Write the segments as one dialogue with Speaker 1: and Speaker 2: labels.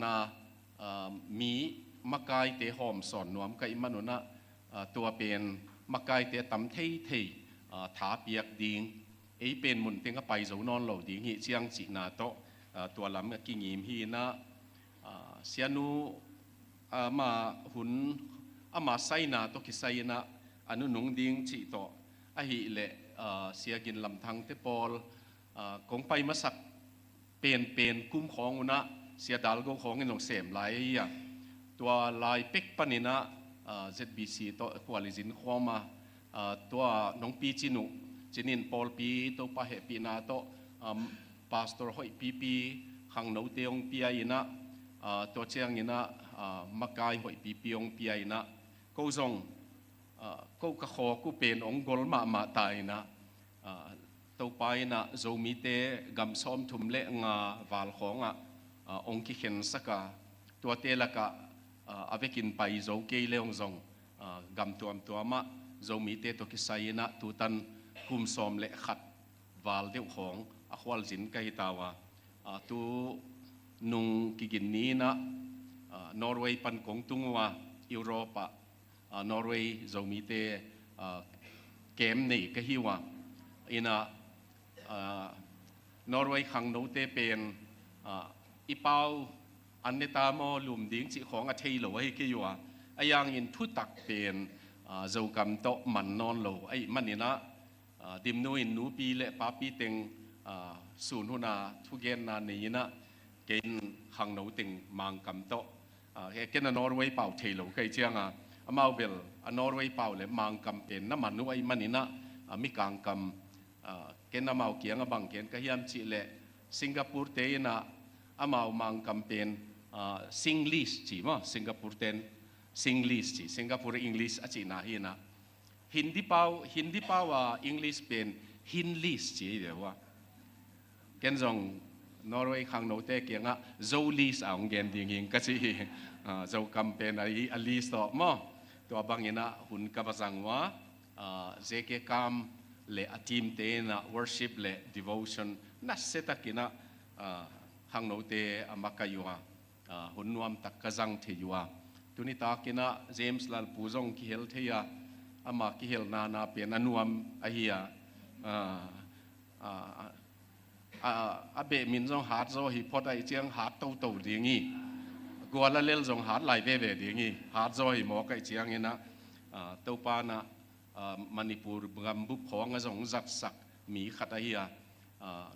Speaker 1: นามีมักไก่เตะหอมสอนนวมกับอิมันนะตัวเป็นมักไก่เตะตำเทถาเปียกดิ่งเป็นมุนเต็งก็ไปโจนอนเหล่าดิ่งเชียงจีนาโตตัวลำกิ่งยิมฮีนะเสียนูมาหุ่นมาไซนาโตกิไซนะอนุนุงดิ่งจีโตหิเละเสียกินลำทังเตปอลคงไปมาสักเป็นกุ้มของนะเสียดาลก็ของเงินของเสมหลายตัวลายเป็กปนินะZBC ตัวควอลิจินข้อมาตัวน้องปีจินุจินินปอลปีตัวปะเหปีนาตัวพาสตอร์หอยปีขังโนเตียงปีไอนะตัวเชียงนะมักไกหอยปีองปีไอนะก็ทรงก็กระขอกูเป็นองกลมาตายนะตัวไปนะโจมีเตกำซ้อมทุ่มเละงาวาลขององกิเข็นสักตัวเตละกะเอาไปกินไปโจเกยเลงจงกำตัวมาโจมีเตตัวกิไซนะตัวตันกุมซ้อมเละขัดวาลเดียวของอควาลจินกัยตาวตัวนุงกินนี้นะนอร์เวย์ปันกงตุงว่ายุโรปนอร์เวย์โจมีเตเกมนี่ก็ฮิวอินะนอร์เวย์ขังโนเตเป็นอีเปาอันเนตามอลุมดิ้งจีของอาเทยโลให้กี่อยู่ยังอินทุตักเป็นโจกำโตมันนอนโลมันนี่นะดิมนูอินนูปีเละป้าปีเต็งศูนย์หุนาทุกเกณฑ์นานนี้นะเกณฑ์ขังโนเต็งมังกำโตเกณฑ์นอร์เวย์เป่าเทยโลใครเชียงมาเบลนอร์เวย์เป่าเลยมังกำเป็นน้ำมันนูมันนี่นะมีกางกำเกณฑ์น้ำเมาเกียงบังเกณฑ์ก็ยังจีเละสิงคโปร์เตยนะมามังกำเป็นซิงลิสจีมั้งสิงคโปร์เตนซิงลิสจีสิงคโปร์อังกฤษจีน่าฮีนะฮินดีเปาว่าอังกฤษเป็นฮินลิสจีเดี๋ยวว่าเกณฑ์จงนอร์เวย์ขังโนเตเกียงโจลิสเอาเกณฑ์ดิ่งยิงก็จีโจกำเป็นอลิสต่อมั้งตัวบางอย่างนะหุ่นกับสังว่าเจเกกัมเลอทีมเตนะ worship เล devotion นัสเซตักินะขังโนเตอมักกายัวหุ่นนวมตักกะจังเทียัวตุนิตากินะเจมส์ลาลปูจงกิเฮลเทียมากิเฮลนาเป็นอนวมอหิยาเบมินจงหาดโซฮิพอได้เจียงหาดโตดีงี้กัวละเลลจงหาดไหลเบดีงี้หาดโซฮิหมอกไอเจียงงี้นะเต้าปานะมณิปุรกำบุบของจงจัดสักมีขัดอหิยา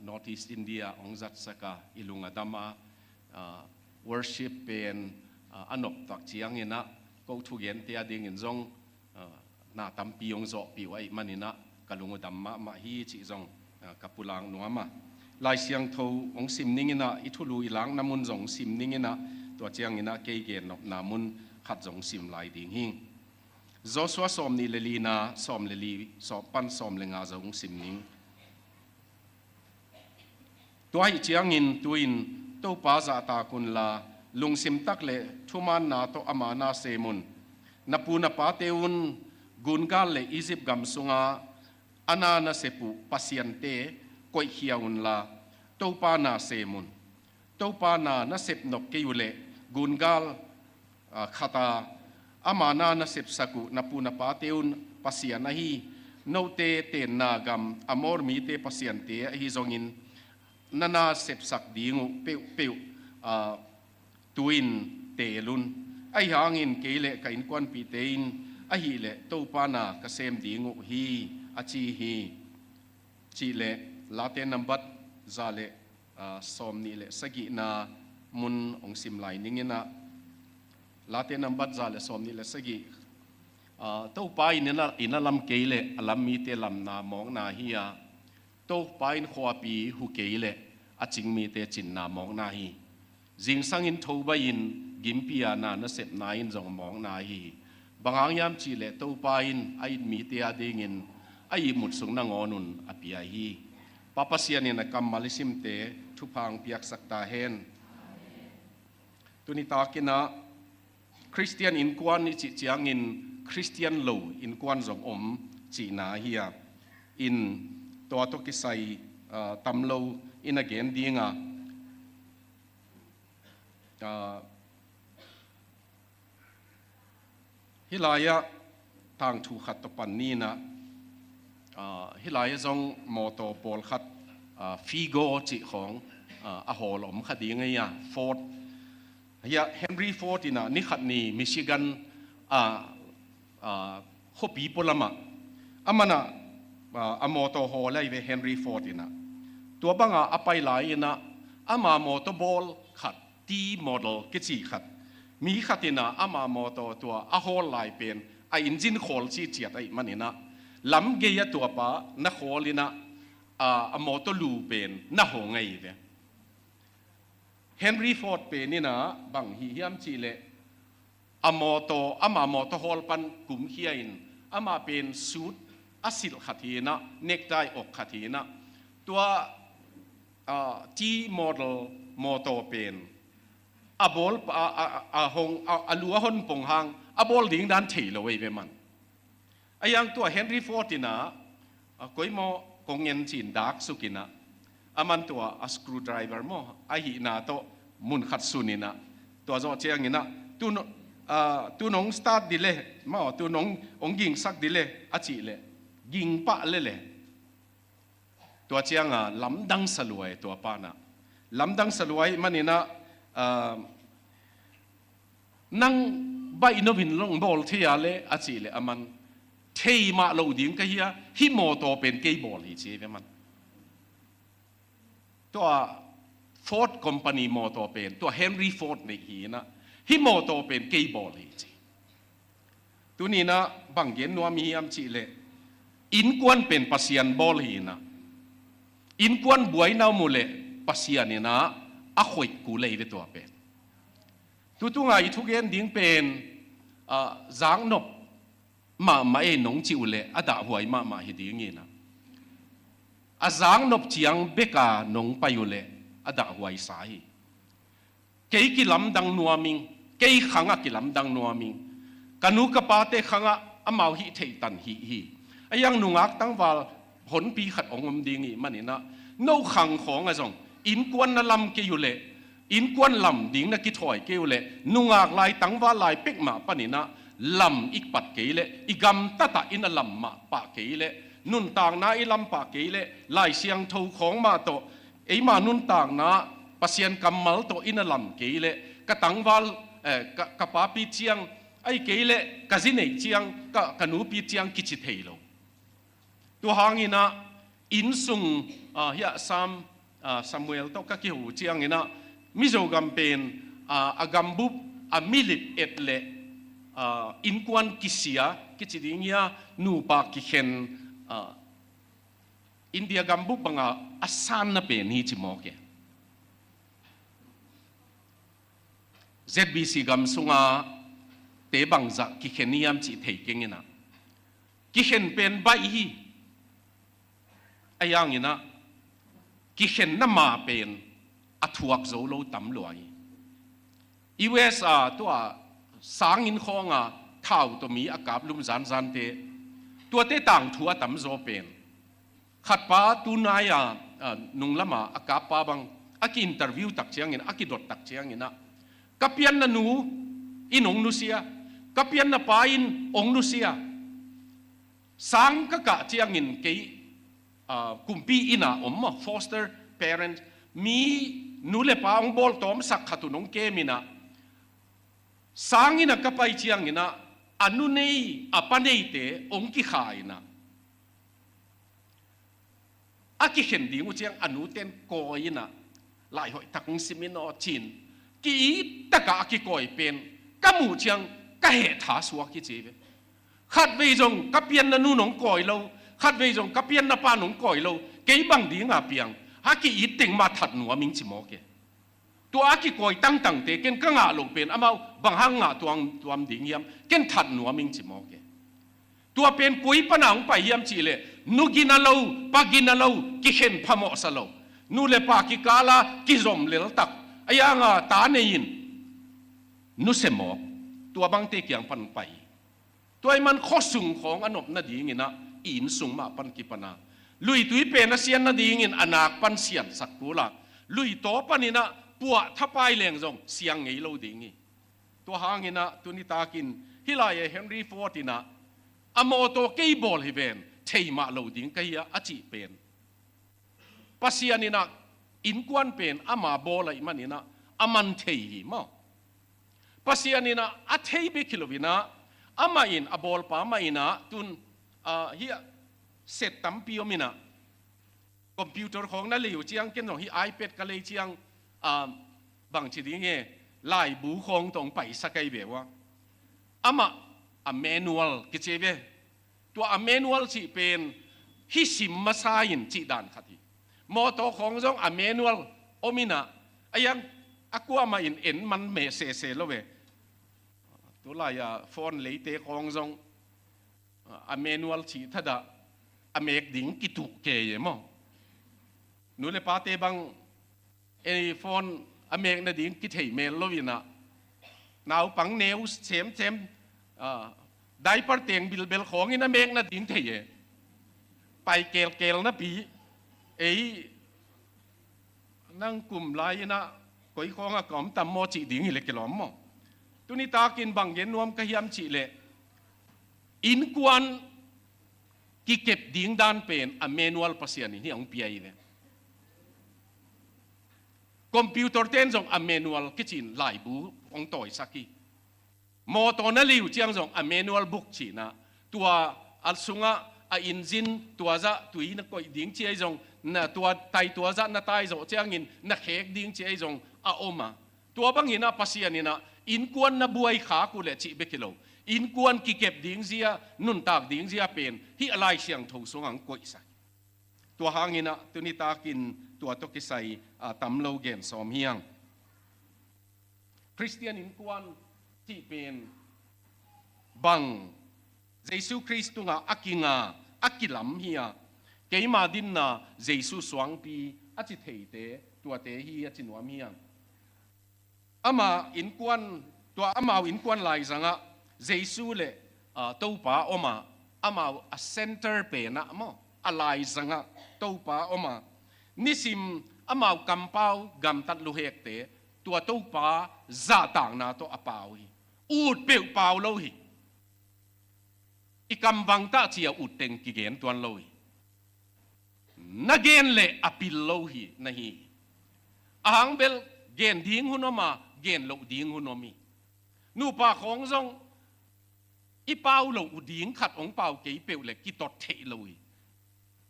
Speaker 1: North East India องจัดสักอิลุงอดามาworship เป็นอนบตักเจียงงี้นะก็ทุกเย็นเตียดิ่งจงนาตัมปีองโจปีไว้มันนี่นะกะลุงอดามมาฮีจิจงกับปุลังนัวมาลายเสียงทูองซิมนิ่งนะอิทุลุยหลังน้ำมุนจงซิมนิ่งนะตัวเจียงนะเกยเกนน้ำมุนขัดจงซิมลายดิ่งหิงโจสวาสอมนี่เลลีนะสอมเลลีสอบปันสอมเลงาจงซิมนิ่งตัวเจียงอินตัวอินตัวป้าจะตาคุณลาลุงซิมตักเลทุมันนาโตอามานาเซมุนนับปูนับปาเตอุนกุนกาลเลอียิปต์กัมสุงาอานานาเซปูปัสยันเตกอยเขียวุนลาตัวปานาเซมุนตัวปานานาเซปนกเกยุเลกุนกาลขัตาอามานานาเซปสักุนับปูนับปาเตอุนปัสยันฮีโนเตเตนากัมอมอร์มีเตปัสยันเตฮีจงอินนานาเซปสักดีงูเปียวตุอินเตลุนไอหางอินเกเลกัอินควันปีเตอินไอฮีเลตัวปานากเซมดีงูฮีอาชีฮีชีเลลาเตนัมบัดซาเลสอมนี่เลสกินามุนองซิมไลนิงินะลาเตนัมบัดซาเลสอมนี่เลสกิตัวปายนี่นะอินาลัมเกเลลัมมีเตลัมนามองนาฮียตัวปายนขวาปีหุเกเลอาจิงมีเตจินนามองนาฮีจิงสังอินทูบายินกิมพิอานานะเสพนาอินจงมองนาฮีบางอย่างยามชีเลตัวปายินไอมีเตียดิงินไอมุดสุงนางอนุนอภิยาฮีปาปัสยานินะกัมมาลิสิมเตทุพังเปียกสักตาเฮนตุนิตากินะคริสเตียนอินกวนนิจิจียงอินคริสเตียนโลอินกวนจงอมจีนาฮียอินตัวตุกิไซตัมโลอินอเกนดีงา ฮิลายะทางถูกขัดตปันนี้นะฮิลายะจงมอโตบอลขัดฟีโกจิของอาหอลอมขัดยังไงฟอร์ดเฮนรี่ฟอร์ดนะนี่ขัดนี่มิชิกันฮอปีปลมามันนะมอโตฮอลเลยเฮนรี่ฟอร์ดนะตัวบังอไปหลายนะมามอโตบอลขัดตีโมเดลกิจิขัดมีขัดนะมามอโตตัวอาหอลลายเป็นอินจินโคลชีเจียดมันนี่นะลำเกียตัวป้านักโคลินะมอโตลูเป็นนักหงไงเว้เฮนรี่ฟอร์ดเป็นนี่นะบางฮิยามจีเลมอโตมามอโตฮอลปันกุมเขียนมาเป็นสูตรอาศิลขัดทีนะเนกไดอกขัดทีนะตัวจีโมเดลมอโตเป็นบอลหงลัวหนปงหางบอลดิ่งด้านเที่ยวไว้เว้มันยังตัวเฮนรี่ฟอร์ดนะก้อยมอกงเงินจีนดักสุกินะมันตัวสกรูไดรเวอร์มอหินาโตมุนขัดสุนินะตัวจอเชียงนะตัวน้องสตาร์ทดิเลมาตัวน้ององยิงสักดิเลจีเลยิงปะเลตัวเชียงลำดังสลวยตัวป้านะลำดังสลวยมันนี่นะนั่งใบนวินลงบอลที่อะไรจีเลมันเทมาเราดิ้งก็เฮียฮิโมโตเป็นเกย์บอลฮีเจเวมันตัวฟอร์ดคอมพานีโมโตเป็นตัวเฮนรี่ฟอร์ดในฮีนะฮิโมโตเป็นเกย์บอลฮีเจตัวนี้นะบางเย็นนัวมีอัมจีเลอินกวนเป็นปัสยันบอลฮีนะอินกวนบวยนามูเลปัสยันนี่นะขวยกูเลยไปตัวเป็นตัวไงทุกเย็นดิ้งเป็นจางนบมาหนงจิวเลอดาหวยมาฮิดิ้งนี่นะจางนบเจียงเบกาหนงไปอยู่เลอดาหวยสายเกยกิลำดังนัวมิงเกยขังกิลำดังนัวมิงกันุกปาเตขังมาหิเทตันหิยังนุงักตั้งว่าผลปีขัดองค์ดิ้งนี่มันนี่นะโนขังของอะไรส่งอินกวนนั่นลำเกยอยู่เลอินกวนลำดิ้งนักกิถอยเกยเลนุงักลายตั้งว่าลายเป็กมาปะนี่นะลำอีกปัดเกยเลอีกำตะอินลำมาปะเกยเลนุนต่างนาอีลำปะเกยเลลายเสียงทูของมาโตมานุนต่างนาปัสยันกำมัลโตอินลำเกยเลกะตังวาลกะปาปีเจียงเกยเลกะจินเนเจียงกะนูปีเจียงกิจิเทโลตัวหางอินะอินซุงเฮียซามูเอลโตกะกิหูเจียงอินะมิโซกัมเป็นกัมบุบมิลิตเอ็ดเลอินกวนกิเซียกิจิดิงยานูปากิเคนอินเดียกัมบุบังอาสานนับเป็นฮิจิโมเก ZBC กัมสุงาเตบังจักกิเคนนิยามจิเทกิงนะกิเคนเป็นใบฮียังงี้นะกิเคนน้ำมาเป็นอัฐวกโจโลตำรวจUSA ตัวสางอินของเท่าตัวมีอากาศลุ่มจันเตตัวเตต่างทัวตำโจเป็นขัดป้าตัวนายนุ่งละมาอากาศป้าบังอินเตอร์วิวตักเชียงงี้นะดดตักเชียงงี้นะกับเพียนนันูอินองนุเซียกับเพียนนับปาอินองนุเซียสังกะเชียงงี้เกยกุมปีอินะfoster parent มีนูเลปาองบอลตอมสักขตุนองเกมินะสังอินะกับไปเชียงงี้นะอนุเนยปนเนยเตองกิขายนะกิเห็นดีงูเชียงอนุเตนโกยนะหลายหอยตักซิมินอจินกีตะกะกิโกยเป็นกะหมูเชียงกะเหตุาสวกกิจีเวขัดเวจงกะเปียนนนูหนงโกยเราขัดเวจงกะเปียนนปาหนงโกยเราเกยบังดีงาเปียงกิอีติงมาถัดหนัวมิงจิโมเกตัวกิโกยตั้งเตเกนก็งาลงเป็นอามาบังหังงาตัวมดิ่งยามเกนถัดหนัวมิงจิโมเกตัวเป็นกุยปนังไปยามจีเลนูกินาโลปากินาโลกิเห็นพมอสโลนูเลปากิกาลากิซอมเลลตักยังตาเนยินนุเสมอกตัวบางเตกียงปันไปตัวมันข้อสุงของอนบนาดีงินะอินสุงมาปันกิปนาลุยตุยเป็นเสียนนาดีงินอนาคปันเสียนสักกูละลุยโตปันนี่นะ ปัวทับไปแรงจงเสียงไงเราดิ้งตัวหางนะตัวนี้ตากินฮิลายเฮนรี่ฟอร์ตินะอโมโตเกย์บอลฮิเวนเทมาเราดิ้งก็ยาอจิเป็นปัสยานี่นะอินกวนเป็นอามาบอลอะไรมันนี่นะอามันเทหิมาปัสยานี่นะอัเทยเบคิโลวินะอามาอินอาบอลปามาอินะตุนเฮียเสร็จตั้มพิโอมินะคอมพิวเตอร์ของนั่นเลยอยู่เชียงเก็นของที่ iPad ก็เลยเชียงบางทีนี้ไล่บุคงตรงไปสักไกแบบว่าอามาเมนูอัลกิจเบตัวเมนูอัลที่เป็นฮิสิมมาซายินจีดานขัดมอตัวของจงเมนูอัลโอมินะไอ้ยังกูมาอินเอ็นมันเมเสแล้วเว้ตัวลายฟอนเลยเตะของจงเมนูอัลที่ถ้าด่าเมกดิ้งกิตุเกยมั้งนู้นเลยปาเตบังไอ้ฟอนเมกน่ะดิ้งกิเทเมลโลวินะนาวปังเนวเซมได้ปะเตียงบิลเบลของอินะเมกน่ะดิ้งเทยไปเกลนะปีไอ้นั่งกลุ่มไรนะก๋วยของกล่อมตำโมจิดิ้งอีเล็กหลอมมั้งตัวนี้ตากินบังเย็นนวมก็ยำจิเละอินกวนกิเก็บดิ้งด้านเป็นเมนูอัลภาษานี่องเปียเลยคอมพิวเตอร์เต้นจงเมนูอัลกิจินไลบูองต่อยสักกี่มอตัวนั่นลิวเจียงจงเมนูอัลบุกจีนะตัวอัลสุงะอินจินตัวจะตัวอินก็ดิ้งเจียจงนะตัวไตตัวจะน่าไตจงเจียงอินนักเฮกดิ้งเจียจงโอมาตัวบางอินะภาษานี่นะอินกวนน่ะบุยขากูเลยจีเบกิโลอินกวนกิเก็บดิ้งเสียนุนตากดิ้งเสียเป็นที่อะไรเสียงถูกสงอังกุยสักตัวหางอินะตัวนี้ตากินตัวตกิใส่ตำโลเกนสอมเฮียงคริสเตียนอินกวนที่เป็นบังเยซูคริสต์ตุงอากิงาอากิลัมเฮียเกยมาดินนาเยซูสวงปีอาจิเทเตตัวเตฮีอาจินวามเฮียงอามาอินกวนตัวอามาอินกวนไลสังะเยซูเลตัวป้าอมาอามาเซนเตอร์เป็นนะมั้งอะไรสังะตัวป้าอมานิสิมอามากำเป้ากำตัดลูเฮกเตตัวตู้ป้าจ่าต่างนาตัวอเปาฮีอูดเปียวเปาโลฮีอีกำบังตาเจียอูดเต็งกิเกนตัวโลฮีนักเกนเล่อปิลโลฮีนะฮีอาหังเบลเกนดิ้งหุนมาเกนโลดิ้งหุนมีนูปาของจงอีเปาโลดิ้งขัดองเปาเกยเปียวเล็กกิตอดเทโลฮี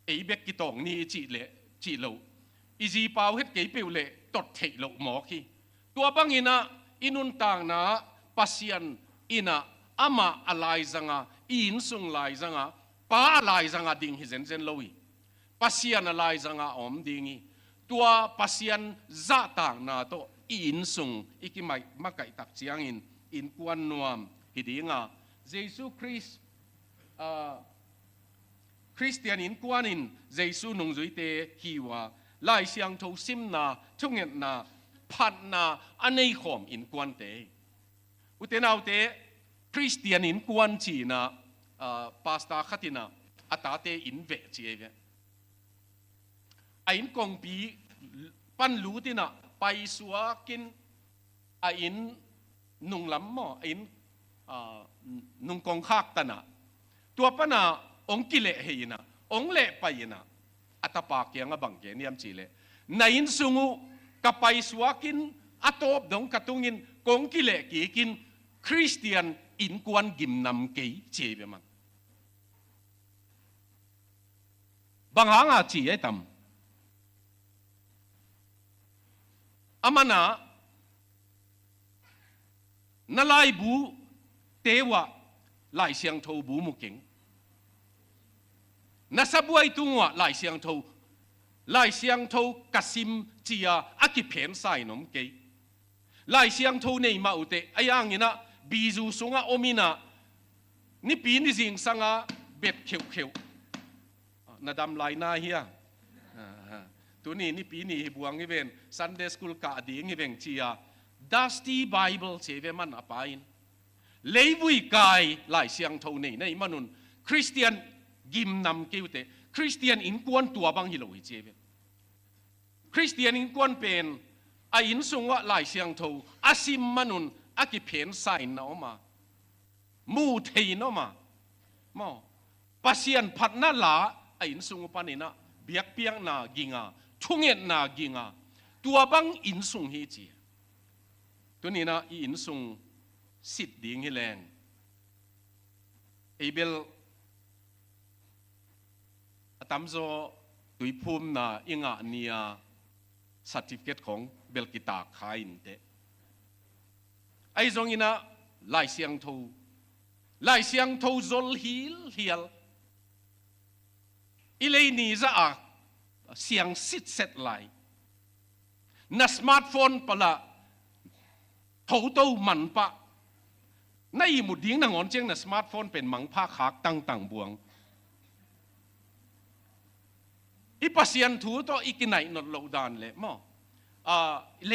Speaker 1: ไอเบกกิตองนี่จีเล่จีโลอีจีเปาเฮ็ดเกยเปียวเล่ตดเทโลหมอคีตัวบังอินะอินุนต่างนะปัสยันอินะอามาอะไรจังอ่ะอินสุงไลจังอ่ะป้าอะไรจังอ่ะดิ่งฮิเซนเซนโลยปัสยันอะไรจังอ่ะอมดิ่งตัวปัสยันจ่าต่างนะตัวอินสุงอีกไม่มาไก่ตักเจียงอินกวนนวมฮิดิ่งอ่ะเยซูคริสต์คริสเตียนอินกวนเยซูนงจุยเตฮีวาไล่เสียงทูซิมนาทุกเงินนาพันนาอันนี้ขอมอินกวนเตอุตเนเอาเตคริสเตียนอินกวนจีนาปาสตาขัดินาอัตาเตอินเวจีเวอินกงปีปันรู้ตินะไปสัวกินอินนุงลำมออินนุงกงคักตนะตัวปนาองกิเลเฮยนะองเละไปนะอัตปากยังบังเกนียมจีเลในอินสุงูกับไปสวากินอัตบดงกระตุงินกงกิเลกีกินคริสเตียนอินกวนกิมนำเกยเจ็บมันบางหางอาจีไอ้ตำอามานะนั่นไล่บูเตวะไล่เสียงโทบูมุกิงนัสบวยตัวไล่เสียงโทไล่เสียงโทกสิมจียอากิเพนใส่นมเกยไล่เสียงโทในมาอุเตไอ้ยังงี้นะบีจูสงะโอมินะนี่ปีนี่สิงสังะเบ็ดเขียวนาดำไล่นาเฮียตัวนี้นี่ปีนี้บวงนี่เป็นซันเดย์สคูลกาดีนี่เป็นจียดัสตี้ไบเบิลเชเวมันอภัยเลวุยกายไล่เสียงโทนี่ในมนุนคริสเตียนกิมนำเกี่ยวเตคริสเตียนอินกวนตัวบางฮิโลฮิเจเวคริสเตียนอินกวนเป็น อินสุงว่าลายเสียงทูอาซิมมันุนอากิเพนไซน์นะอมามูเทนอมาหมอปัสยันพัดนั่นละอินสุงปานินะเบียกเปียงนากิงาทุ่งเงินนากิงาตัวบังอินสุงเฮจีตัวนี้นะอินสุงสิทธิ์ดิ่งแรงเอเบลตามโซตุยภูมินาอิงะเนียcertificate ของเบลกิตาขายอินเตไอซงอินะลายเสียงทูzol hielอิเลนีจะอ่ะเสียงสิทธิ์เสร็จไลนัสมาร์ทโฟนปะละทูโตมันปะในหมุดดิ้งนางอนเจียงนัสมาร์ทโฟนเป็นมังผ้าขากตั้งบวงอีปัสยันทูตัวอีกินไหนนดโลดานเลยมั้งเล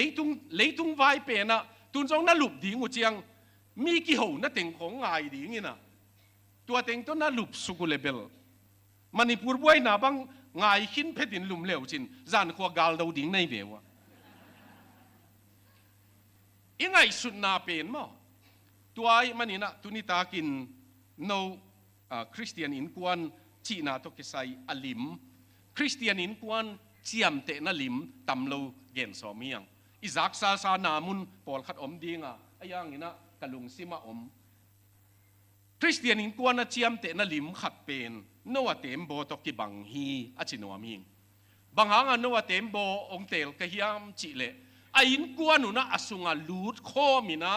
Speaker 1: ยตุงไวเป็นนะตุนจงน่าหลุบดิ้งอุเจียงมีกี่หูน่าเต็งของไงดิ้งนี่นะตัวเต็งตัวน่าหลุบสุกุเลเบลมันนี่พูดไว้นะบังไงขินเพดินลุมเหลวจินจานขวากาลดาวดิ้งในเบวะยังไงสุดนาเป็นมั้งตัวไอ้มันนี่นะตุนิตากินโนคริสเตียนอินกวนจีน่าตกใส่อลิมคริสเตียนอินกวนเจียมเตนะลิมตำโลเกนสอมียงอิซักซานามุนปอลขัดอมดีงะไอ้ยังนี่นะกะลุงซิมาอมคริสเตียนอินกวนนะเจียมเตนะลิมขัดเป็นโนวเต็มโบตกิบังฮีอจิโนวมิงบางหางโนวเต็มโบองเตลกะฮิยามจิเลไอ้อินกวนนุนะอสุงาลูดโคมินะ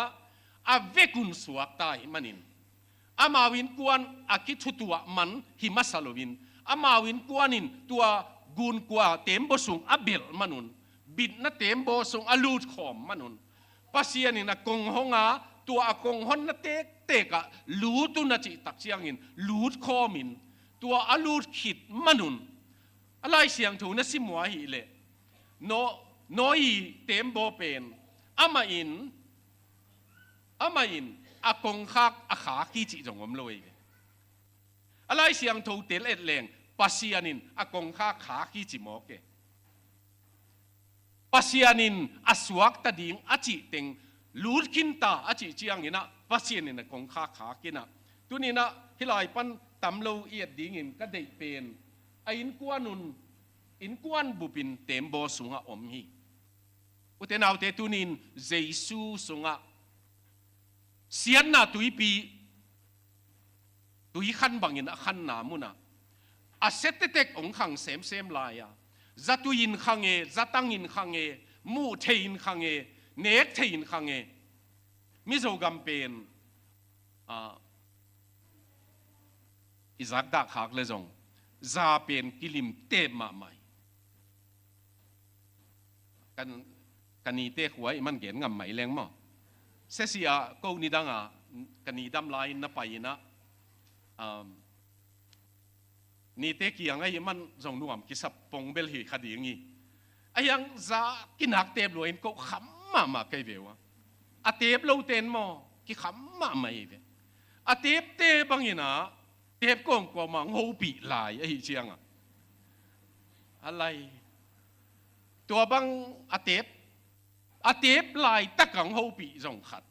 Speaker 1: อาเวกุนสวกตายมันินอามาวินกวนอากิทุตัวมันหิมัสโลวินอามาวินกวนินตัวกุนกว่าเต็มบสุงอเบลมันุนบิดนะเต็มบสุงอลูดขอมมันุนปัสยานินะกงฮงาตัวอากงฮอนนะเตกะลูตุนะจิตักเชียงอินลูดขอมินตัวอลูดขิดมันุนอะไรเสียงถูนะสิมัวหิเลโนอีเต็มบเป็นอามาอินอากงคักอาขาขี้จิจงอมลอยอะไรเสียงถูเตลเอ็ดแรงปัสยานินอากงคักขาขี้จิหมอกเกปัสยานินอสวกตะดิงอจิเต็งลูดกินตาอจิจียงนี่นะปัสยานินอากงคักขากินนะตัวนี้นะที่ลอยปันตำโลเอียดดิงินก็ได้เป็นอินกวนบุปินเต็มโบสุงะอมฮีอุเทนเอาเตตุนินเจซูสุงะเสียนนาตุยปีตุยขันบังอินขันนามุนะอาเซตเต็กองขังเซมลายะจัตุยินขังจัตังยินขังมูเทยินขังเนกเทยินขังมิโซกัมเป็นอิซักดักหักเลยจงซาเป็นกิลิมเตมาใหม่กันนี้เตะหัวมันเกียนงำใหม่แรงมั้งเสียก็นิดังกันนี้ดำลายนับไปนะนี่เตะกี่ยังไงมันจงนุ่มกิสับปงเบลฮีคดีอย่างงี้ไอ้ยังจะกินหักเตบลอยก็ขำมาใครเววะอาเตบเราเต้นมั้งกี่ขำมาไม่เวอาเตบเตบังยินะเตบก้องกว่ามังหูปีลายไอ้เชียงอะไรตัวบังอาเตบลายตะกังหูปีจงขัด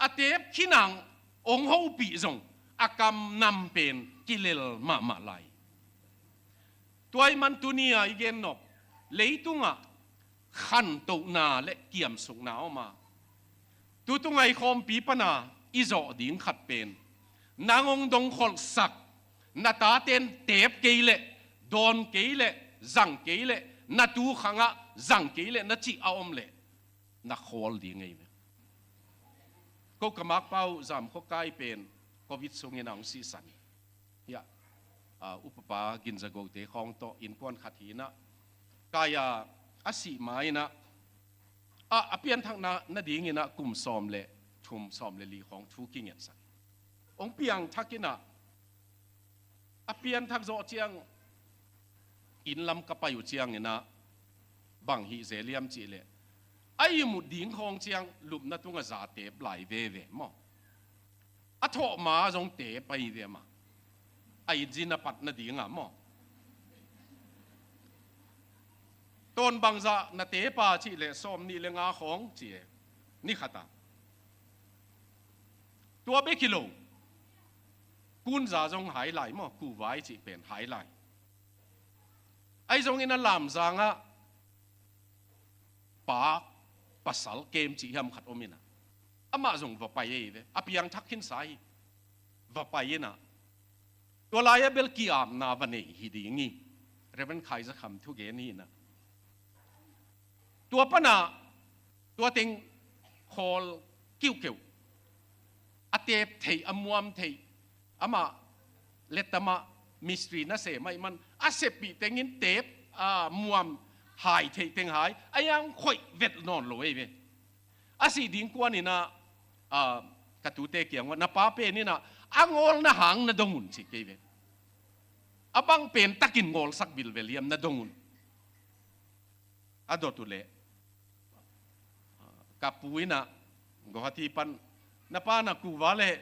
Speaker 1: อาเตบขี้นังองหูปีจงอากรรมนำเป็นกิเลลมาลายตัวมันตุนีอีเกนนกเลยตุงขันตุนาและเกี่ยมสุกหนาวมาตัวตุงไอคอมปีปนาอิจอดิ้งขัดเป็นนางองดงขลสักนาตาเตนเตบเกยเลโดนเกยเลจังเกยเลนาตูขังจังเกยเลนาจิอาอมเลนักขอลดีไงก็กมักเป้าจำเขาใกล้เป็นโควิดส่งเงินอังสีสันยาอุปปากินจะโกเตะของโตอินกวนขัดหินะกายอาศิไม้นะเปลี่ยนทางนาดีงี้นะกลุ่มซ้อมเละชุมซ้อมเลลีของทุกิเงียสันองเปียงทักกินะเปลี่ยนทักโจเจียงอินลำกับไปอยู่เจียงเนี่ยนะบังฮิเซเลียมจีเละไอ้หมุดดิ้งของเจียงลุมนั่ตุงกะจ่าเตะไหลเว่มั้งทอมาจงเตะไปเดียมาไอ้จีนปัดนาดีงะมั้งโต ต้นบางจะนาเตปาชีเลส้มนี่เลงาของเจียนี่ขัดตัวเบกิโลกุนจะจงหายไหลมั้งกูไว้จีเป็นหายไหลไอ้จงอินันลามจางะปาปัสสาวเกมจีฮัมขัดอมินะอามาจงว่าไปเว้อภิยังทักขินสายว่าไปนะตัวลายเบลกีอามนาวันนี้ฮิดีงี้เรื่องใครจะคำทุกอย่างนี้นะตัวปนาตัวติงคอลกิ้วเกี่ยวอาเทปเทอมวมเทอามาเลตมามิสตรีน่าเสียไม่มันอาเสปีเต็งินเทปมวมหายเทเต็งหายไอ้ยังค่อยเวทนอนลอยเว้อาสีดิ้งกว่านี่นะกระตูเตเกียงว่านาป้าเปนี่นะอ่างอลนะหางนะดงุนสิเกเวอาบังเป็นตะกินงอลสักบิลเวลียมนะดงุนอาดอตุเลกับปุยนะกอที่ปันนาป้านะกูว่าเลย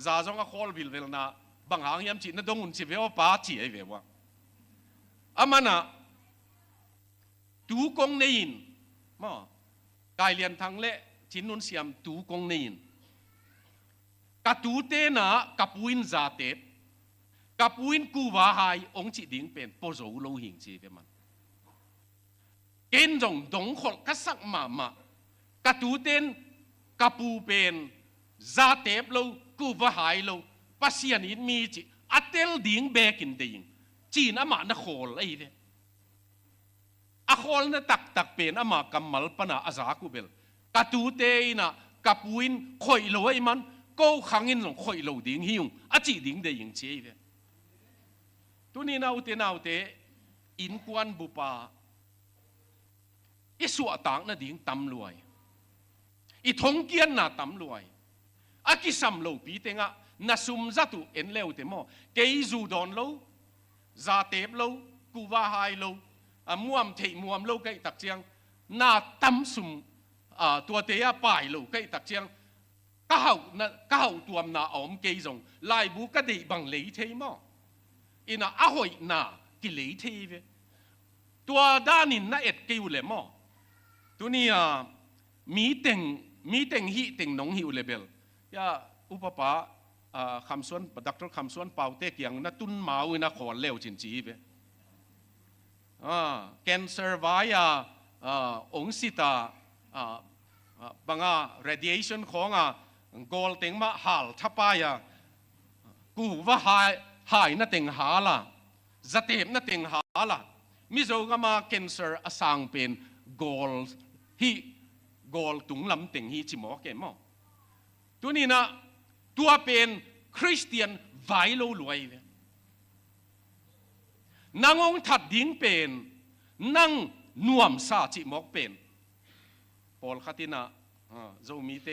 Speaker 1: จาจงก็คอลบิลเวลนะบางหางยามจีนะดงุนสิเวว่าป้าจีไอเวว่าอามันนะตูกงเนียนมากายเลียนทางเละจินนุนเสียมตูกงเนียนกะตูเตนะกับปุยนจาเตปกับปุยนกูว่าหายองจิดิ้งเป็นปโจโลหิงจีเวมันเกณฑ์จงดงขลกัสักมากะตูเตนกับปูเป็นจาเตปโลกูว่าหายโลปัสยานินมีจีอัตเตลดิ้งเบกินดิ้งจีนอามานะโคลไอเวอาโคลนะตักเป็นอามากัมมัลปนาอาซาคูเบลกะตูเตนะกับปุยนคอยโลไอมันก็ขังอินลงคอยโลดิ้งหิวอาจีดิ้งเดียงเจีเวตัวนี้นาอุเตอินกวนบุปาอีสัวต่างน่ะดิ้งตำรวยอีทงเกียนน่ะตำรวยอากิสัมโลปีเตงะน่ะซุมจัตุเอ็นเลวเตมอเกยจูดอนโลซาเตบโลกูว่าไฮโลมวมเทมวมโลไกตักเจียงน่าตำซุมตัวเตียป่ายโลไกตักเจียงก้าวตัวน่ะอมเกยจงลายบุกดีบังเลยเทมออินะอาหอยน่ะกิเลยเทเวตัวด้านินน่ะเอ็ดกิวเลมอตัวนี้มีเต็งฮีเต็งน้องฮิวเลเบลยาอุปปะคำส่วนดักตอร์คำส่วนเป่าเตกอย่างน่ะตุนมาวินะขอเลวจินจีเวแคนเซอร์ไวองสิตาบางradiation ของกอลเต็งมาหาลทับไปกูว่าหายน่ะเต็งหาละจะเต็มน่ะเต็งหาละมิโซกามาแคนเซอร์อสังเป็นกอลฮีกอลตุงลำเต็งฮีจิมอเกมอตัวนี้นะตัวเป็นคริสเตียนไวโลรวยนางองถัดดิ้งเป็นนั่งน่วมซาจิมอกเป็นปอลขัตินะโจมีเต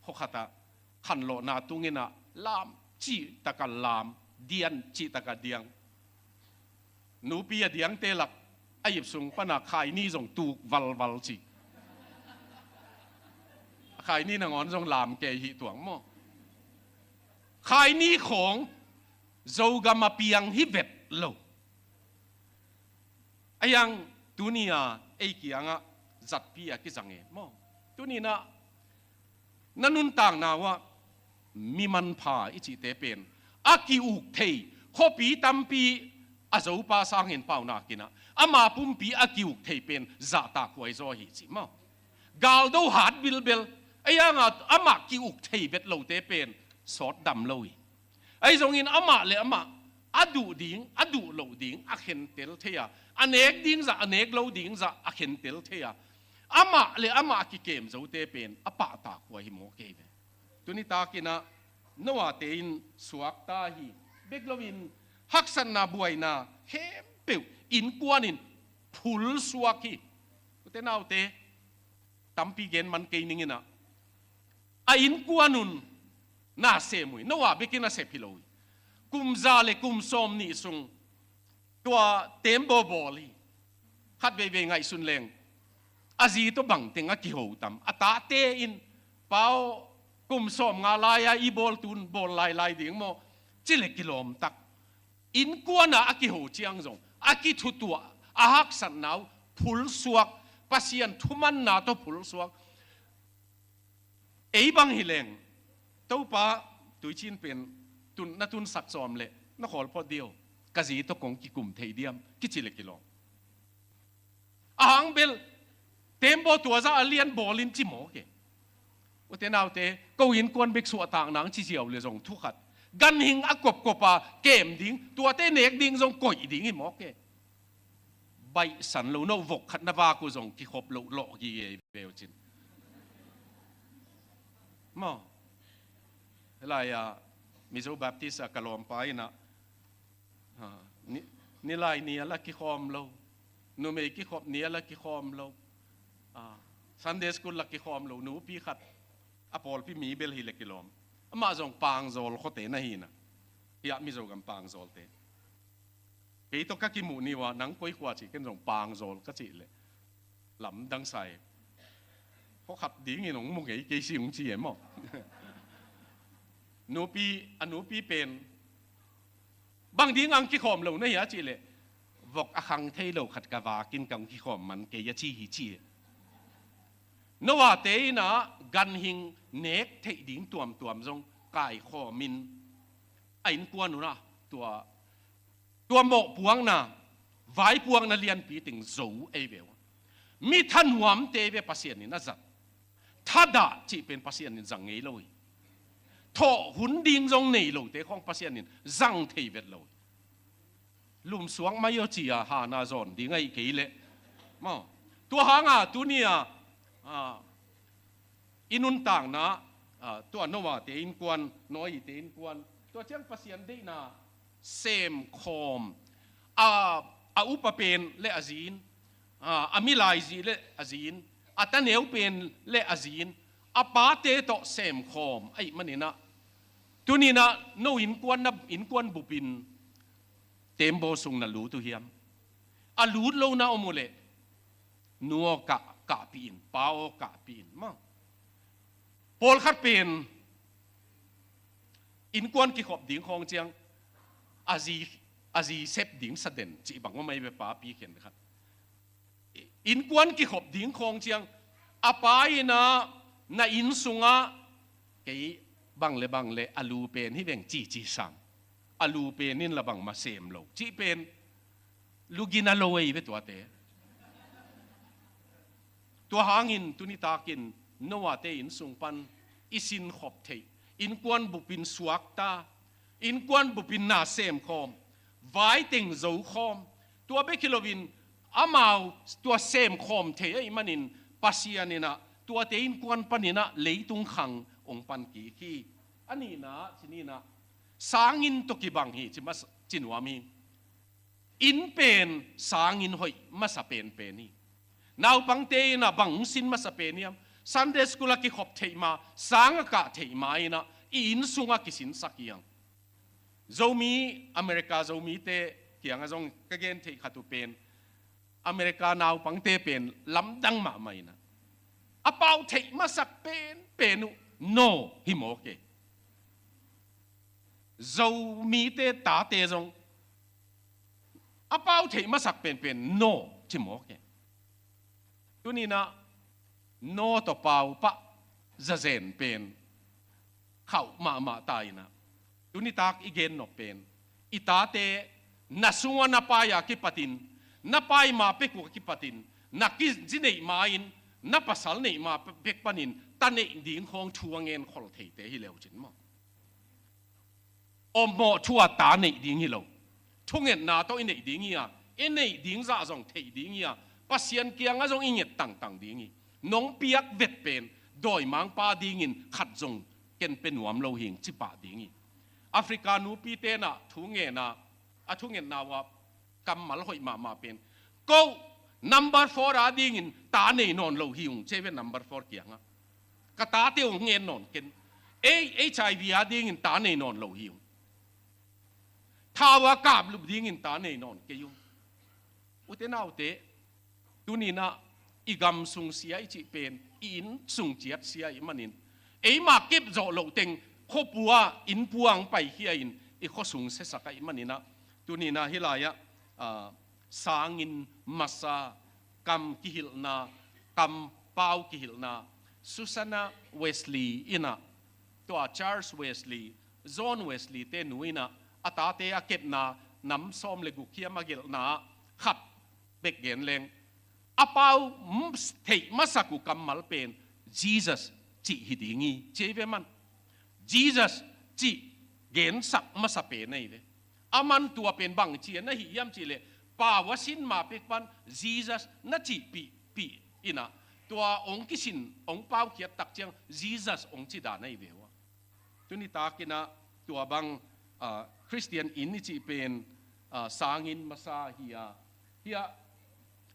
Speaker 1: หกขัตขันโลนาตุงินะลามจีตะกันลามเดียนจีตะกันเดียงหนูปีเดียงเตลักไอหยิบสุงปนักขายนี่ส่งตูกวัลจีขายนี่นางอนส่งลามเกยหิตวงมั่งขายนี่ของโจกามาเปียงฮิเวตโลไอยังตัวนี้ไอเกียงจัดพี่กิจังเอมั่งตัวนี้นะนั่นนุ่นต่างนาว่ามีมันพาอิจิเตเป็นอากิอุกเทขอปีตัมปีอาจจะปาสังเห็นเปล่านากินะอามาปุ่มปีอากิอุกเทเป็นจ่าตาควยโซหิจิมั่งกาลดูหาดบิลไอ้ยังอามากิอุกเทเบ็ดโลเตเป็นสอดดำเลยไอ้ตรงนี้อามาเลยอามาอดูดิ้งอดูโลดิ้งอาเห็นเตลเทียอเนกดิ้งจะอเนกโลดิ้งจะอาเห็นเตลเทียอามาเลยอามากิเกมจะเตเป็นอาปะตาควยหิโมเกมตัวนี้ตากินะนว่าเตอินสวกตาฮีเบกโลวินฮักสันนาบวยนาเข้มเปิวอินกวนินพุลสวกฮีเตนเอาเตตัมปีเกนมันเกนิงินะอินกวนุนน่าเสมุยนว่าเบกินะเสพิโลยกุมซาเลกุมซอมนี่ซุงตัวเต็มโบลีขัดเวไงสุนเลงอาจีตัวบังเต็งอากิโหตัมอาตาเตอินเปากุมซอมงาลายอีบอลตุนบอลลายดิ่งโมจิเลกิโลมตักอินกวนอากิโหเจียงจงอากิทุตัวอาฮักสันนาว พุลสวกปัสยันทุมันนาโตพุลสวกบังฮิเลงตัวป้าตุยชินเป็นตุนนัตุนสักซอมเละนักขอลพอเดียวกะจีตกงกิกุมเทียดียมกิจิเลกิโลอ่างเบลเต็มโบตัวซาเลียนบอลินจิโมเกอุเทนเอาเตก็ยินกวนเบกสัวต่างนังชิเจียวเลยจงทุกขัดกันหิงอักกบกบเกมดิ้งตัวเตเนกดิ้งจงก่อยดิ้งหิมอกเกใบสันโลโนวกขัดนาวากุจงกิขบโลโลกีเบลจินมออะไรมิโซบัพติสกลอมไปนะนี่ลายเนียละกิคอมโลนูเมกิขบเนียละกิคอมโลซันเดสกุลละกิคอมโลนูปีขัดอพอลพี่มีเบลฮิเลกิลอมมาจงปางโซลโคเตนะฮีนะอยากมิโซกันปางโซลเตเฮ้ยต้องกักิมูนี่ว่านังก้อยขวาจิกันจงปางโซลก็จิเลยหลำดังใส่เพราะขัดดิ้งหนงมุงเก๋เกสิงจีเอ็มอ่ะนูปีเป็นบางทีงังกิขอมเราเนี่ยจีเลยบอกอาคังเทโลขัดกะวากินกังกิขอมมันเกยจีฮิจีนว่าเตยนะกันหิงเนกเทดิ้งตัวมจงกายขอมินไอ้นกวนนูนะตัวหมกพวงนะไว้พวงนะเรียนปีถึงโจเอเวลมีท่านหวมเตเวปัสเซียนนี่นะจ๊ะถ้าด่าจีเป็นปัสเซียนนี่จังไงเลยทอหุ่นดิ้งจงนี่เลยแต่ของปัสเซียนนี่จังเทเวลเลยลุมสวงไม่ยอจีหานาจอนดิ้งไอ้เกยเลยมาตัวหางตัวนี้อินุนต่างนะตัวโนวาเตอินกวนน้อยเตอินกวนตัวเชียงปัสเซียนได้นะเซมคอมอุปเป็นเลอาจีนมิลายจีเลอาจีนตันเอวเป็นเลอาจีนปาเตโตเซมคอมไอ้มันนี่นะตัวนี้นะโนอินกวนบุปินเต็มโบสุงนะรู้ตัวเฮียมรู้โลนะอมุเลนัวกะปีนเปากะปีนมั่งโพลคัดเป็นอินกวนกิขบดิ่งของเจียงอาจีเซฟดิ่งสะเด่นจีบังว่าไม่ไปป้าปีเขียนนะครับอินกวนกิขบดิ่งของเจียงปายนะอินสุงะเกี่ยบังเลลูเป็นที่เป็นจีสังลูเป็นนี่ละบังมาเซมโลจีเป็นลูกินาโลเอเวตัวเตตัวหางินตุนิตากินโนวาเตอินสุงปันอิสินขบเทอินกวนบุปินสวักตาอินกวนบุปินนาเซมคอมไว้ติงโจคอมตัวเบคิโลวินมาวตัวเซมคอมเทไอมันนินปัสยานินะตัวเตอินกวนปันนินะเลยตุงขังองปันกีอันนี้นะที่นี่นะสางินตุกิบังฮีจิมาจินวามีอินเป็นสางินหอยมาสเปนนี่นาวบังเตนะบังสินมาสเปนเนี่ยซันเดสกุลกิขบเทมาสางกะเทมาอินะอินสุงะกิสินสักยังโจมีอเมริกาโจมีเตเกี่ยงจงกะเกนเทขัตุเป็นอเมริกานาวบังเตเป็นลำดังมาไม่นะเปาเทมาสเปนเป็นโนฮิโมเกโจมีเตตาเตจงเปาเทมาสักเป็นโนจิโมเกตัวนี้นะโนต่อเปล่าปะจะเจนเป็นเข้ามาตายนะตัวนี้ตากอีเกนนอเป็นอิตาเตนัสวนาปายากิปตินนับไปมาเป็กวกิปตินนักกิจิเนมาอินนับภาษาเนมาเป็กปนินตันเนดิ่งของชัวเงินขอลเทเตฮิเลวจินมาอมโมชัวตาเนดิ่งฮิเลวช่วงเงินนาโตอินเนดิ่งเฮียอินเนดิ่งจะจงเทดิ่งเฮียปัสยันเกียงอาจงอินเนต่างดิ่งฮีน้องเปียกเวทเป็นโดยมังปาดิ่งอินขัดจงเกินเป็นหัวมโลหิงจิปาดิ่งฮีแอฟริกานูปีเตนะทุ่งเงินนะทุ่งเงินนาว่ากำมัลหอยมาเป็นก็ number 4อาดิ่งอินตาเนนอนโลหิงเชเวน number 4เกียงอ่ะกตาเตียวเงินนอนเกินHIV อาดิ่งอินตาเนนอนโลหิงท้าวกาบลุบดิ่งอินตาเนนอนเกยุอุเทนาอุเตตุนีนะอีกำสุงเสียอิจิเป็นอินสุงเจียดเสียอิมันอินมาเก็บโจโลเต็งข้อปัวอินปวงไปเฮียอินข้อสุงเสสกอิมันอินะตุนีนะฮิลายะสางินมาซา kam kihil na kam pau kihil na Susana Wesley ina to Charles Wesley John Wesley te nuina atate akep na nam som le gu kia magil na khat bek gen leng apau thei masaku kamal pen Jesus chi hidingi cheve man Jesus chi gen sak masape nei le aman tua pen bang chi na hi yam chi le pa wasin ma pek pan Jesus na chi pi ina tua ong kisin ong pau kia tak chiang Jesus ong chi da nei vewa tuni ta kina tua bang Christian in ni chi pen sangin masa hiya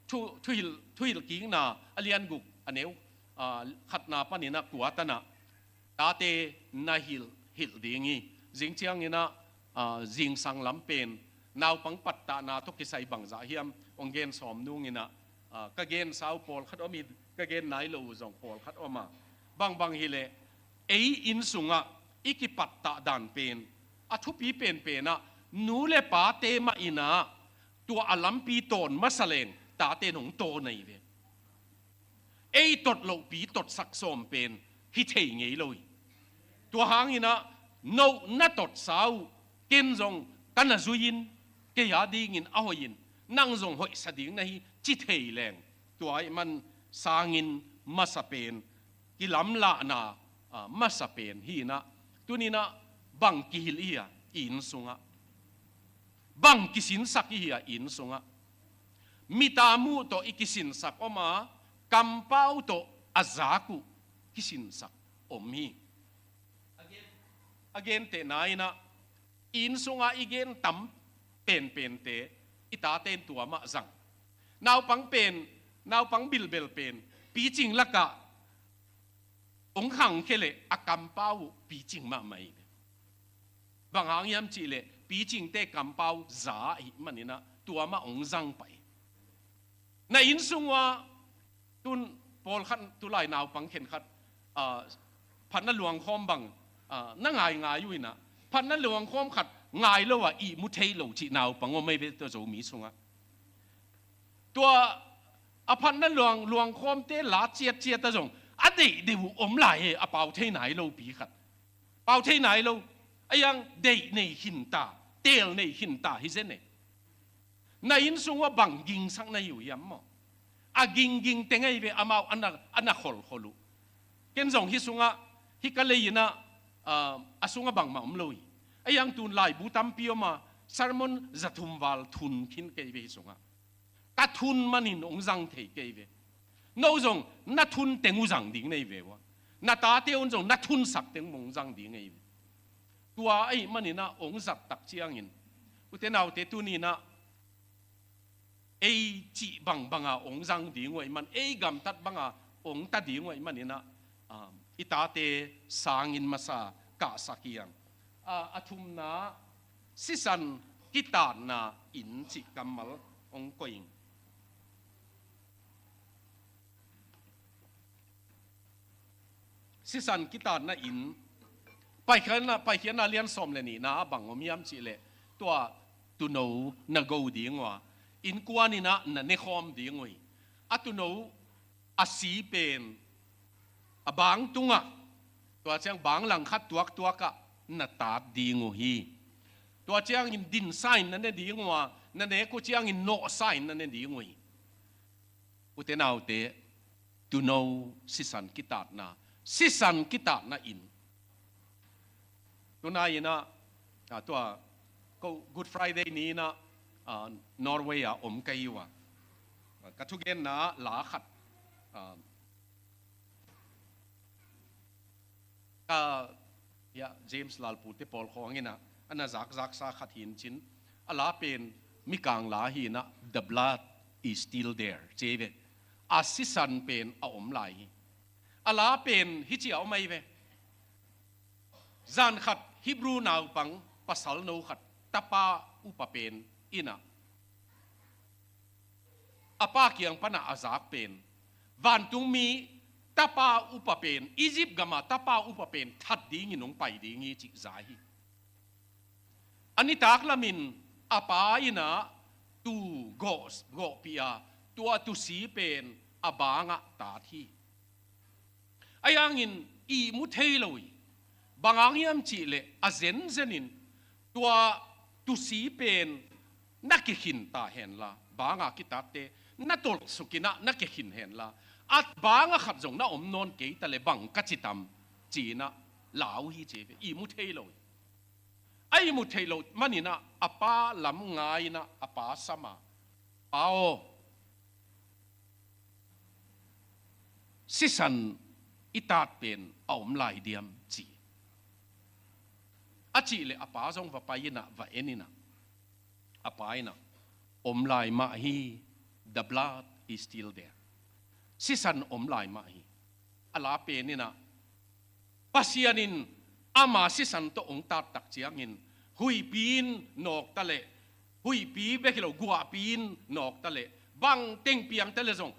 Speaker 1: thuil king na alian guk aneu khatna panina kuatana tate na hil dingi jing chiang ina jing sang lam pen naw pang patta na to kisai bangza hiam ongen som nung ina ka gen sau pol khat omi ka gen nai lo zong pol khat oma bang hile ei in sunga iki patta dan pen athu pi pen na nu le pa te ma ina tua alam pi ton masaleng ta te nong to nei ve ei tot lo pi tot sak som pen hi thei ngei loi tua hang ina no na tot sau ken zong kana zuin ke ya ding in ahoin nang zong hoi sading nahi chi thei leng tua ai man sangin masapen ki lam la na masapen hi na tunina bang ki hil ia in sunga bang kisin sak ia in sunga mitamu to ikisin sak oma kampau to azaku kisin sak omi again te naina in sunga igen tam pen te itaten tua ma zang naw pang bilbel pen pi ching laka ong hang khele akampau pi ching ma mai bang hang yam chi le pi ching te kampau za hi manina tua ma ong zang pai na in sungwa tun pol khan tulai naw pang khen khat phan na luang khom bang na ngai yu ina phan na luang khom khat ngai lo wa i mu thei lo chi naw pang o mai ve to zo mi sunga tua phan na luang khom te la chiat ta zong a de wu om lai he a pau thei nai lo pi khat pau thei nai lo ayang de nei hin ta tel nei hin ta hi zen ne na in sungwa bang ging sang na yu yam mo a ging tengai ve amau ana kholu ken zong hi sunga hi ka leina asunga bang ma umloi ayang tun lai bu tam pioma sermon zathum wal thun khin ke ve sunga ka thun manin ong jang thei ke ve no zong na thun tengu jang ding nei ve wa na ta te on zong na thun sak teng mong jang ding ei tua ai manina ong zat tak chiang in utenau te tu ni na ei chi banga ong jang ding wai man ei gam tat banga ong ta ding wai manina itate sangin masa ka sakiang athum na sisan kitan na in chi kamal ong koing sisan kitan na in pai khian na lian som le ni na bang omiam chi le tua tu no na go ding wa in kwani na ne khom ding oi atu no asi pen abang tunga tua chang bang lang khat tuak ka na ta ding hi tua chang in din sign na ne ding wa na ne ko chang in no sign na ne ding oi utenau te tu no sisan kitat na in tunai na tua ko Good Friday ni na Norway om kai wa kathugen na la khat ka ya James Lalpu te Paul khongina ana zak sa khat hin chin ala pen mikang la hi na the blood is still there cheve asisan pen a om lai ala pen hi chi au mai ve zan khat Hebrew naw pang pasal no khat tapa upa pen ina apa kiang pana azak pen van tung mi tapa upa pen Egypt gama tapa upa pen that ding inong pai ding i chi zahi ani tak lamin apa ina tu go pia ตัวตุสีเป็นอบางะตาที่ไอ้ยังอินอีมุเทลอยบางอย่างจีเลอาเซนเซนินตัวตุสีเป็นนักขินตาเห็นละบางะกิตาเตนัตลสุกินะนักขินเห็นละอัดบางะขัดจงนะอมนนเกยตะเลบังกัจจิตามจีนะลาวฮีเจอีมุเทลอยไอ้มุเทลอยมันนี่นะอปาลำงายนะอปาสมาเอาสิสันอิตาดเป็นเอามลายเดียมจีอาจีเลอปาจงว่าไปนะว่าเอ็นินะอปายนะอมลายมาฮี the blood is still there สิสันอมลายมาฮีอาลาเป็นนี่นะปัสยานินอามาสิสันโตองตาตักเจียงินหุยปีนนอกตะเลหุยปีเบกิโลกัวปีนนอกตะเลบังเต็งเปียงตะเลจง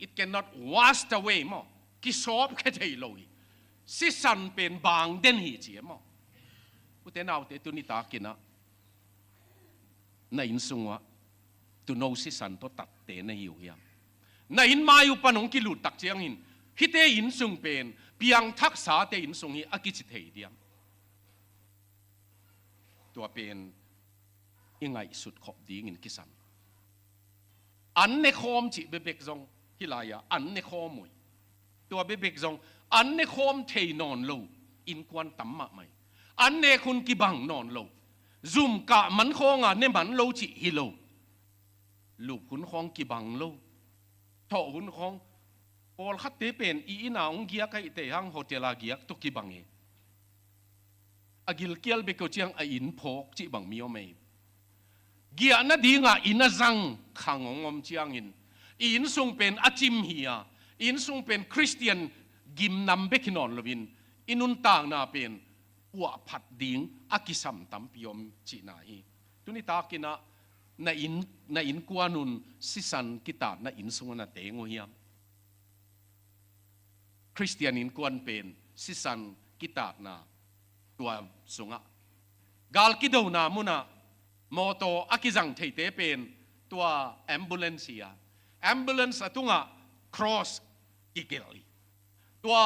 Speaker 1: it cannot wash away มั้งกิสอบแค่ใจลอยสิสันเป็นบางเด่นหีเจียมั้งอุตเตนเอาเตตุนิตากินะในอินสุงวะตุโนสิสันโตตัดเตนหิวเฮียในอินมาอยู่ปนงกิลุตักเจียงหินฮิเตอินสุงเป็นเปียงทักษะเตอินสุงฮีอากิจิเทเดียมตัวเป็นยังไงสุดขอบดีงินกิสันอันในคอมจิเบเบกจงฮิลายาอันในคอมวยตัวเบเบกจงอันในคอมเทนอนโลอินควันตั้มมาไหมอันในคุณกิบังนอนโลซุ่มกะมันคองอ่ะในมันโลจิฮิโลลูกคุณคองกิบังโลทอคุณคองพอลขัดเตเป็นอีน่าองเกียกไอเตหังโฮเทลาเกียกตุกิบังเออากิลเกียลเบกเจียงอินพกจิบังมีโอเมเกียนาดีงาอินาจังขังงอมเจียงอินซุงเป็นอาจิมเฮียอินซุงเป็นคริสเตียนกิมนำเบกินอนลวินอินุนต่างนาเป็นวัวผัดดิ้งอากิสัมตัมปิอมจีนาฮีตุนิตากินะในอินกวานุนสิสันกิตาในอินซุงนาเตงโอเฮียมคริสเตียนอินกวนเป็นสิสันกิตานาตัวสุงะกาลกิดาวนามุนะมอโตอากิจังเทเตเป็นตัวแอมบูเลนซียแอมบูเลนส์ตุงะครอสกิเกลตัว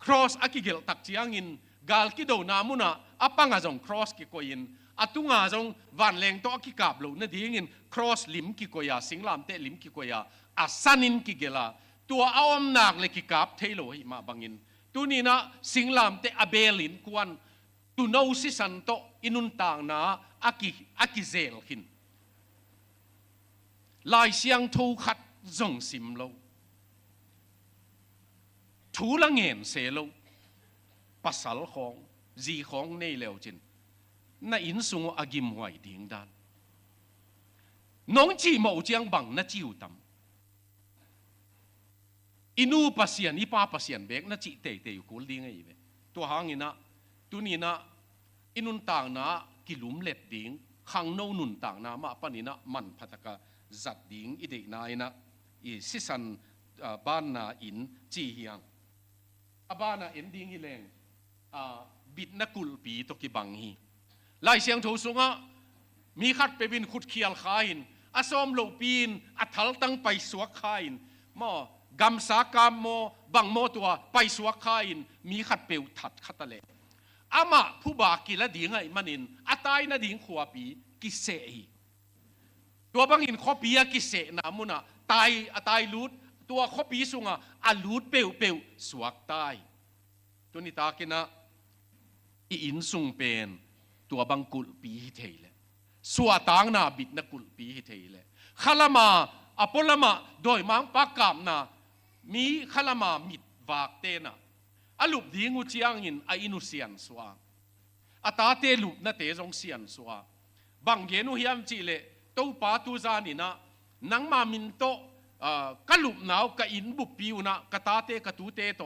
Speaker 1: ครอสอากิเกลตักจียงอินกาลกิดาวนามุนะอาปังอาจงครอสกิโกยินอาตุงอาจงวันเลงโตอากิกาบโลนดีงินครอสลิมกิโกยาสิงลามเตลิมกิโกยาอาสันินกิเกลาตัวเอาอำนาจเลกิกาบเทโลหิมาบังอินตัวนี้นะสิงลามเตอเบลินกวนตุโนสิสันโตอินุนต่างนาอากิเซลหินลายเสียงทูขัดจงสิมโลทูละเงินเสโลปัสสาวของจีของในเลวจินน่าอินสุงอากิมหวยดิ่งดานน้องจีมาอุจยังบังน่าจิวตัมอินูปัสยันอีป้าปัสยันเบกน่าจิเตยอยู่กูลิ่งไงเว้ตัวหางอินะตัวนี้นะอินุนต่างนะกิลุมเล็ดดิ่งขังโนนุนต่างนะมาปนินะมันพัตกะจัดดิ่งอีเด็กนายนะอีสิสันบ้านนาอินจีเฮียงบ้านนาอินดิ่งฮิเลงบิดนักกุลปีตกิบังฮีไล่เสียงโถสุงะมีขัดไปบินขุดเขียลขายนอาซอมโลปีนอัฐลตั้งไปสวกขายนมอกำสากามโมบังโมตัวไปสวกขายนมีขัดเปลวถัดขัดตะเลอามาผู้บากิละดิ่งไงมันินอาตายนะดิ่งขวาปีกิเสฮีตัวบังอินข้อปีกิเสนามุนะตายลูดตัวข้อปีสุงะอาลูดเปลวสวกตายตัวนี้ตากินะอินสุงเป็นตัวบังกุลปีฮิเทเลสัวตางนาบิดนักกุลปีฮิเทเลขลามาอพอลมาโดยมังปากกามนามีขลามามิดวากเตนะอลุบดีงูเจียงอินอินุเซียนสวาอาตาเตลุบนาเตจงเซียนสวาบังเยนุฮิมจีเลตัวปาตูจานินะนังมามินโตกลุบนาวกอินบุปิวนะกตาเตกตูเตโต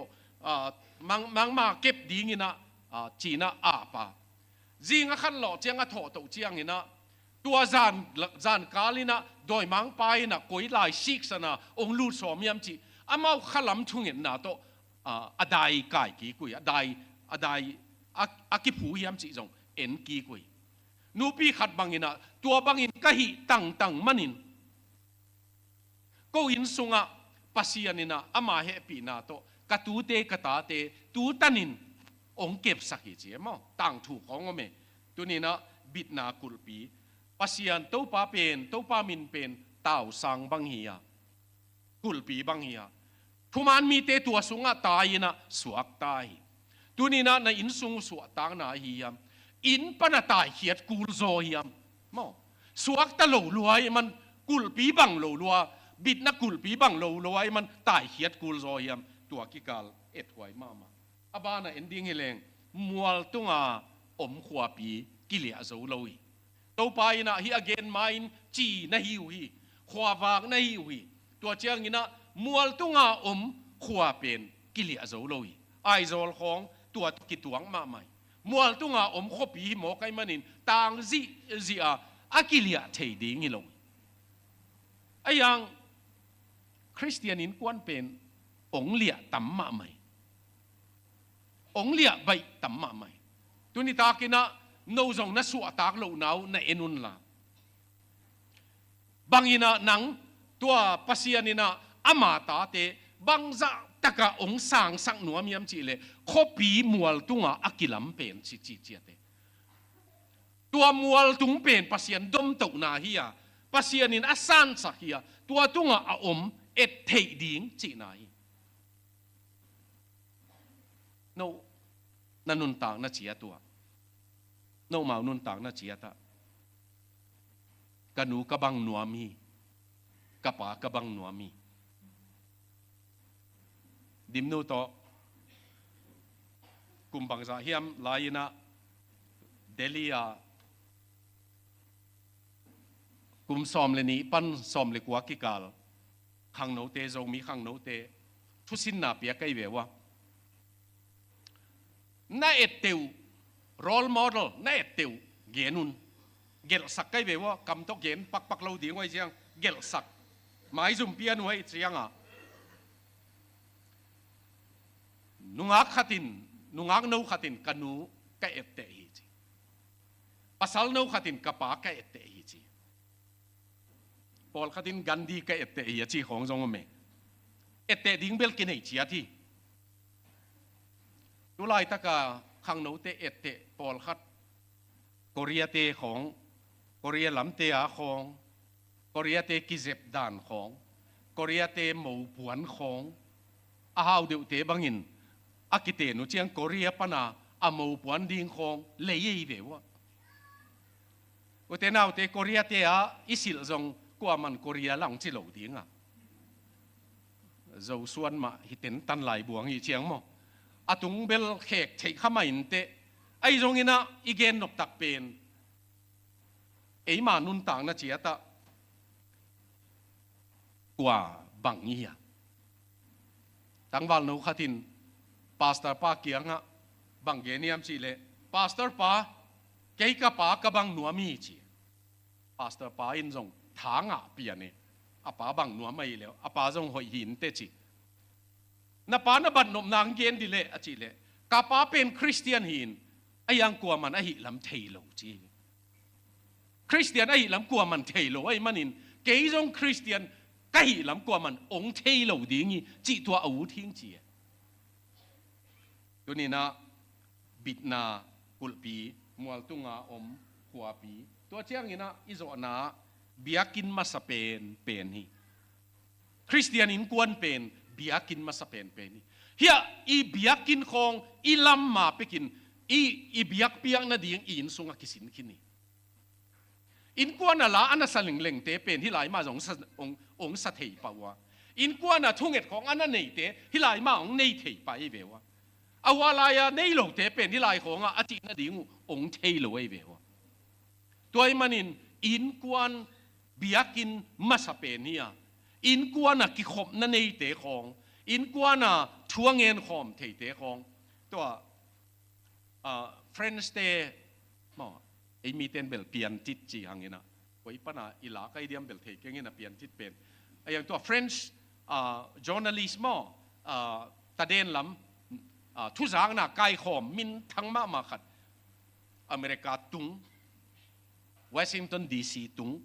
Speaker 1: มังมาเก็บดีงินะจีน่าอาปาจีงะขันหล่อเจียงะโถโตเจียงหินะตัวจานกาลินะโดยมังไปนะกุยลายซิกษนะองลูสอมยามจีอามาขลัมทุ่งเห็นนะโตอดายกายกีกุยอดายอากิผูยามจีจงเอ็นกีกุยนูปีขัดบังหินะตัวบังหินกะหิตั้งมันิน ko in sunga pasianina ama happy na to katute katate tu tanin ong kep sakhi chi mo tang thu khong me tunina bitna kulpi pasian to pa pen to pa min pen tau sang bang hiya kulpi bang hiya thuman mi te tua sunga taina suak tai tunina na in sung suak tang na hiyam in pana tai hiat kul zo hiam mo suak ta lo luai man kulpi bang lo lua bitna kulpi bang lo luai man tai hiat kul zo hiam tua kikal et huai mama abana ending hileng mual tunga om khwa pi kilia zo loi to pai na hi again main chi na hiu hi khwa wak na hiu hi tua chiang ina mual tunga om khwa pen kilia zo loi ai zol khong tua ki tuang ma mai mual tunga om khopi mo kai manin tang zi a akilia thei ding hi lo ayang Christian in kwan pen ong lia tam ma mai ong lia bai tam ma mai tuni ta kina no zong na su atak lo nau na enun la bangina nang tua pasianina ama ta te bangza taka ong sang sang nuam yam chi le khopi mual tunga akilam pen chi te tua mual tung pen pasian dom to na hiya pasianin asan sa hiya tua tunga a om et thei ding chi nai no nanun tang na chia tua no mau nun tang na chia ta kanu kabang nuami kapa kabang nuami dimnu to kumbang sa hiam laina delia kum som le ni pan som le kwa kikal khang no te zo mi khang no te thusin na pia kai vewa na eteu role model na eteu genun gel sak kai vewa kam to gen pak pak lo ding wai chiang gel sak mai zum pian wai chiang a nungak khatin nungak no khatin kanu ka ette hi chi pasal no khatin kapa ka ette hi chi pol khatin gandhi ka ette hi chi khong jong me ette ding bel ki nei chia thi tu lai ta ka khang no te ette pol khat korea te khong korea lam te a khong korea te kizep dan khong korea te mo puan khong a hau deu te bangin akite nu chiang korea pana amo puan ding khong le yi ve wa o te nau te korea te a isil zong kwa man korea lang chi lo ding a zo suan ma hiten tan lai buang hi chiang mo atung bel khek thei khama in te ai zong ina igen nok tak pen ei ma nun tang na chia ta kwa bang hi ya tang wal no khatin pastor pa kianga bang geniam chi le pastor pa kei ka pa ka bang nuami chi pastor pa in zong thanga pia ne apa bang nuamai le apa zong hoi hin te chi na pa na ban nom nang gen di le a chi le ka pa pen Christian hin ayang kwa man a hi lam thei lo chi Christian a hi lam kwa man thei lo ai manin kei zong Christian ka hi lam kwa man ong thei lo ding chi tua au thing chi tu ni na bitna kulpi mual tunga om kuapi to chiang ina izo na biakin masapen pen hi Christian in kuan pen biakin masapen pen hi hia i biakin khong i lam ma pekin i biak piang na ding in sunga kisin kini in kuan ala ana saling leng te pen hi lai ma jong ong sa thei pa wa in kuan a thunget khong ana nei te hi lai ma ong nei thei pa i ve wa awalaya nei lo te pen hi lai khonga ati na ding ong thei lo ai ve wa toy manin in kuan biakin masapenia in kuan a ki khop na nei te khong in kuan a thuangen khom thei te khong to friends te mo ei mi ten bel pian tit chi hangena koi pana ila kai diam bel thei kengena pian tit pen ayang to friends journalist mo ta den lam thu giang na kai khom min thang ma khat America tung Washington DC tung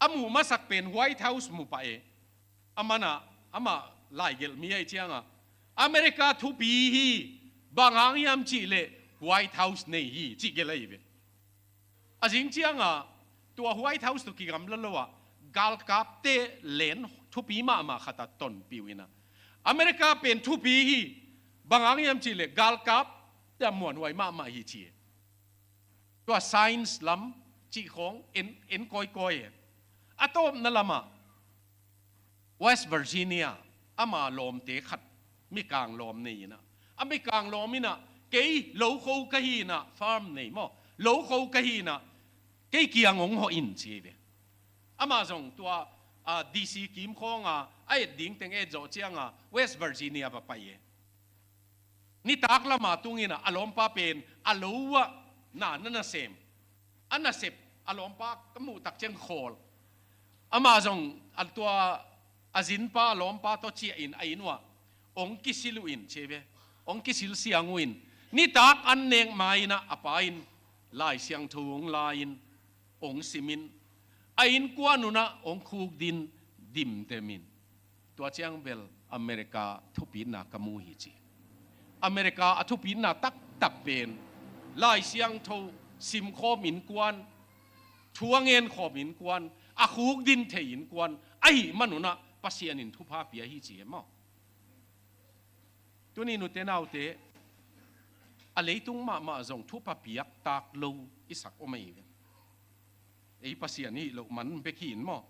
Speaker 1: อามูมาสักเป็นไวท์เฮาส์มูไปอามานะอามาไล่เกลมีไอเจียงอเมริกาทุบีฮีบางหางยามจีเลไวท์เฮาส์เนี่ยฮีจีเกลเลยเวอาจริงเจียงตัวไวท์เฮาส์ตุกิกำลังว่ากาลกับเตเลนทุบีมาขัดต้นปีวินะอเมริกาเป็นทุบีฮีบางหางยามจีเลกาลกับแต่มวนไว้มาฮีจีตัวไซน์ล้ำจีของเอ็นก้อยอะตอมนั่นละมาเวสต์เวอร์จิเนียอามาลมเตะขัดมีกลางลมนี่นะไม่กลางลมนี่นะเกย์โลโก้กะฮีนะฟาร์มนี่มั้งโลโก้กะฮีนะเกย์เกียงงหัวอินเชียอามาส่งตัวดีซีกิมของไอ้ดิ่งเต็งเอโจเจียงเวสต์เวอร์จิเนียไปนี่ตักละมาตุงินะอารมณ์ป้าเป็นอารมณ์ว่านั่นน่ะเซมอันน่ะเซปอารมณ์ป้าก็มูตักเจียงโคลอามาส่งตัวอาจินป้าล้อมป้าตัวเชียอินไอ้นัวองกิสิลุอินเชเวองกิสิลเสียงวินนี่ตักอันเนงไม่นะอปาอินลายเสียงทวงลายอินองซิมินไอ้อินกวนนุนะองคูกดินดิมเตมินตัวเชียงเบลอเมริกาทุบินนักมูฮิจีอเมริกาทุบินนักตักเป็นลายเสียงทวซิมโคมินกวนทัวเงินขอมินกวนอาคูกดินเทียนกวนไอ้มันนุนะปัสยานินทุพาเปียฮิจีมั้งตัวนี้นุเตนเอาเตะอะไรตุงมาส่งทุพาเปียกตากโลอิสักโอไม่ไอ้ปัสยานี่โลมันไปขีนมั้ง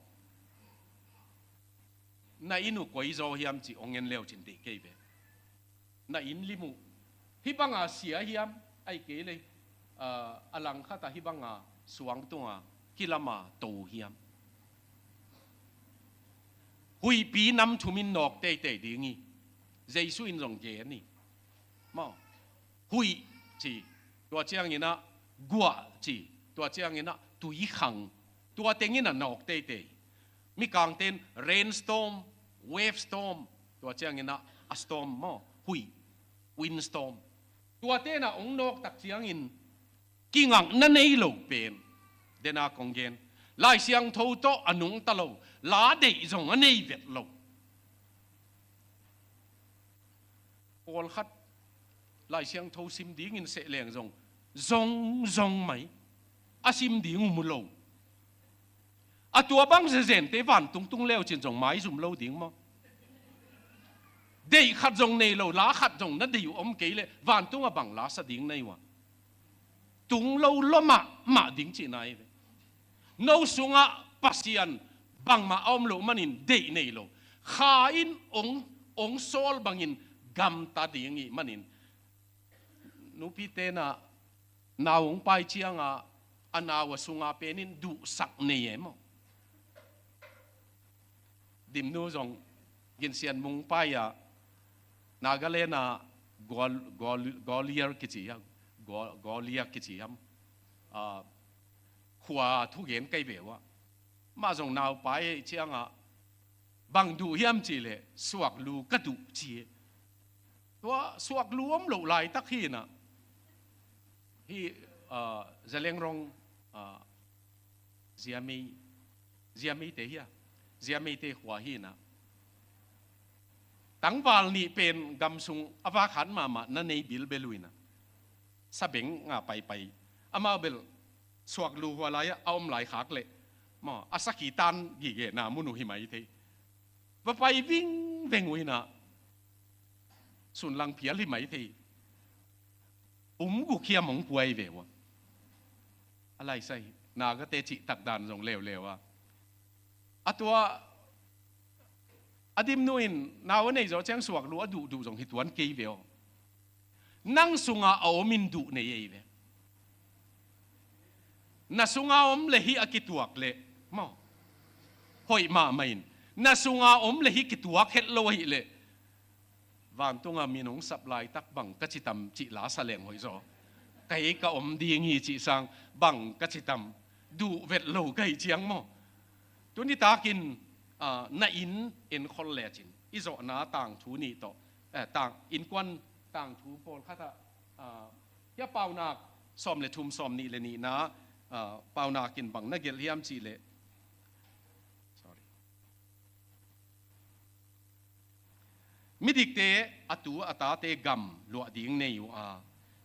Speaker 1: นายนุกวยโจฮิมจีองเงินเลวจินเดเกย์เบนายลิมูฮิบังอาเสียฮิมไอ้เกย์เลยอลังข้าตาฮิบังอาสวงตัวกิลามาโตฮิมหุยปีน้ำทุมินนอกเตะดีงี้เจสุอินรงเจนี่มาหุยจีตัวเชียงยินะกัวจีตัวเชียงยินะตุยขังตัวเต็งยินะนอกเตะมีกางเต็น rainstorm wave storm ตัวเชียงยินะa storm มาหุย wind storm ตัวเต็นน่ะองนอกตักเชียงยินกิ่งังนั่นเองลูกเป็นเดน่ากงเย็นลายเสียงทูโตอนุงตะโลลาเดยส่งอันนี้เวทโลโอลขัดลายเสียงทูซิมดิ้งอินเสลียงส่งไหมอาซิมดิ้งมุโลอาตัวบังเซนเตวันตุงเลี้ยวจินส่งไม้ซุ่มโลดิ้งมั้งเดยขัดส่งในโลลาขัดส่งนั่นเดียวอมเกเลยวันตุงอ่ะบังลาสดิ้งในวะตุงโลล้มาดิ้งจีไหนโนสุงะปัสยันบังมาอมโลมันินเดย์เนโลข้าอินองโซลบังอินกัมตาดีงี้มันินนุพิเตนะนาวงไปเชียงอันนาวสุงะเป็นินดูสักเนียมดิมนูจงยินเสียนมุงไปนากาเลนะกอลียร์กิจิยกอลียร์กิจิยขวาทุกเห็นใกล้เบวมาส่งนาวไปเชียงบังดูเฮียมจีเลยสวกลูกระดูจีว่าสวกลูมหลุไหลตักฮีน่ะฮีจะเลี้ยงรองเจียมีเทียเจียมีเตหัวฮีน่ะตั้งวาลนี่เป็นกำสุงอวาขันมานั่นในบิลเบลุยน่ะสะเบงไปอามาเบลสวกลูหัวไหลเอาหลายขากเลยมาอาศักกีตันกี่เกน่ะมุนุหิมัยทีว่าไปวิ่งเวงวินะส่วนลังเพียริมัยทีกูเคียมของป่วยเววอะไรใส่นาก็เตจิตักดานส่งเร็วๆว่าตัวอดิมนุอินนาวันนี้จะแจ้งสวกลูดูส่งหิตวันกี่เววนั่งสุงเอามินดูในเอเวนาสุงาอมเลหิอากิตัวกเลมาหอยมาไม่นนาสุงาอมเลหิกิตัวกเฮลโลหิเลวันตุงามีนงสับลายตักบังกัจิตำจิลาสเลงหอยโซไก่กะอมดีงี้จิสังบังกัจิตำดูเวทโลไก่เจียงมาตัวนี้ตากินนาอินเอ็นคอลเลจินอิโซนาต่างทูนี่ต่อต่างอินควันต่างทูโพลข้าตายาเปานักซ้อมเลทุมซ้อมนี่เลนี่นะเปานากินบังนักเกลียมจีเล มิดิกเตอตูอตาเตกัมลัวดิ่งเนยูอา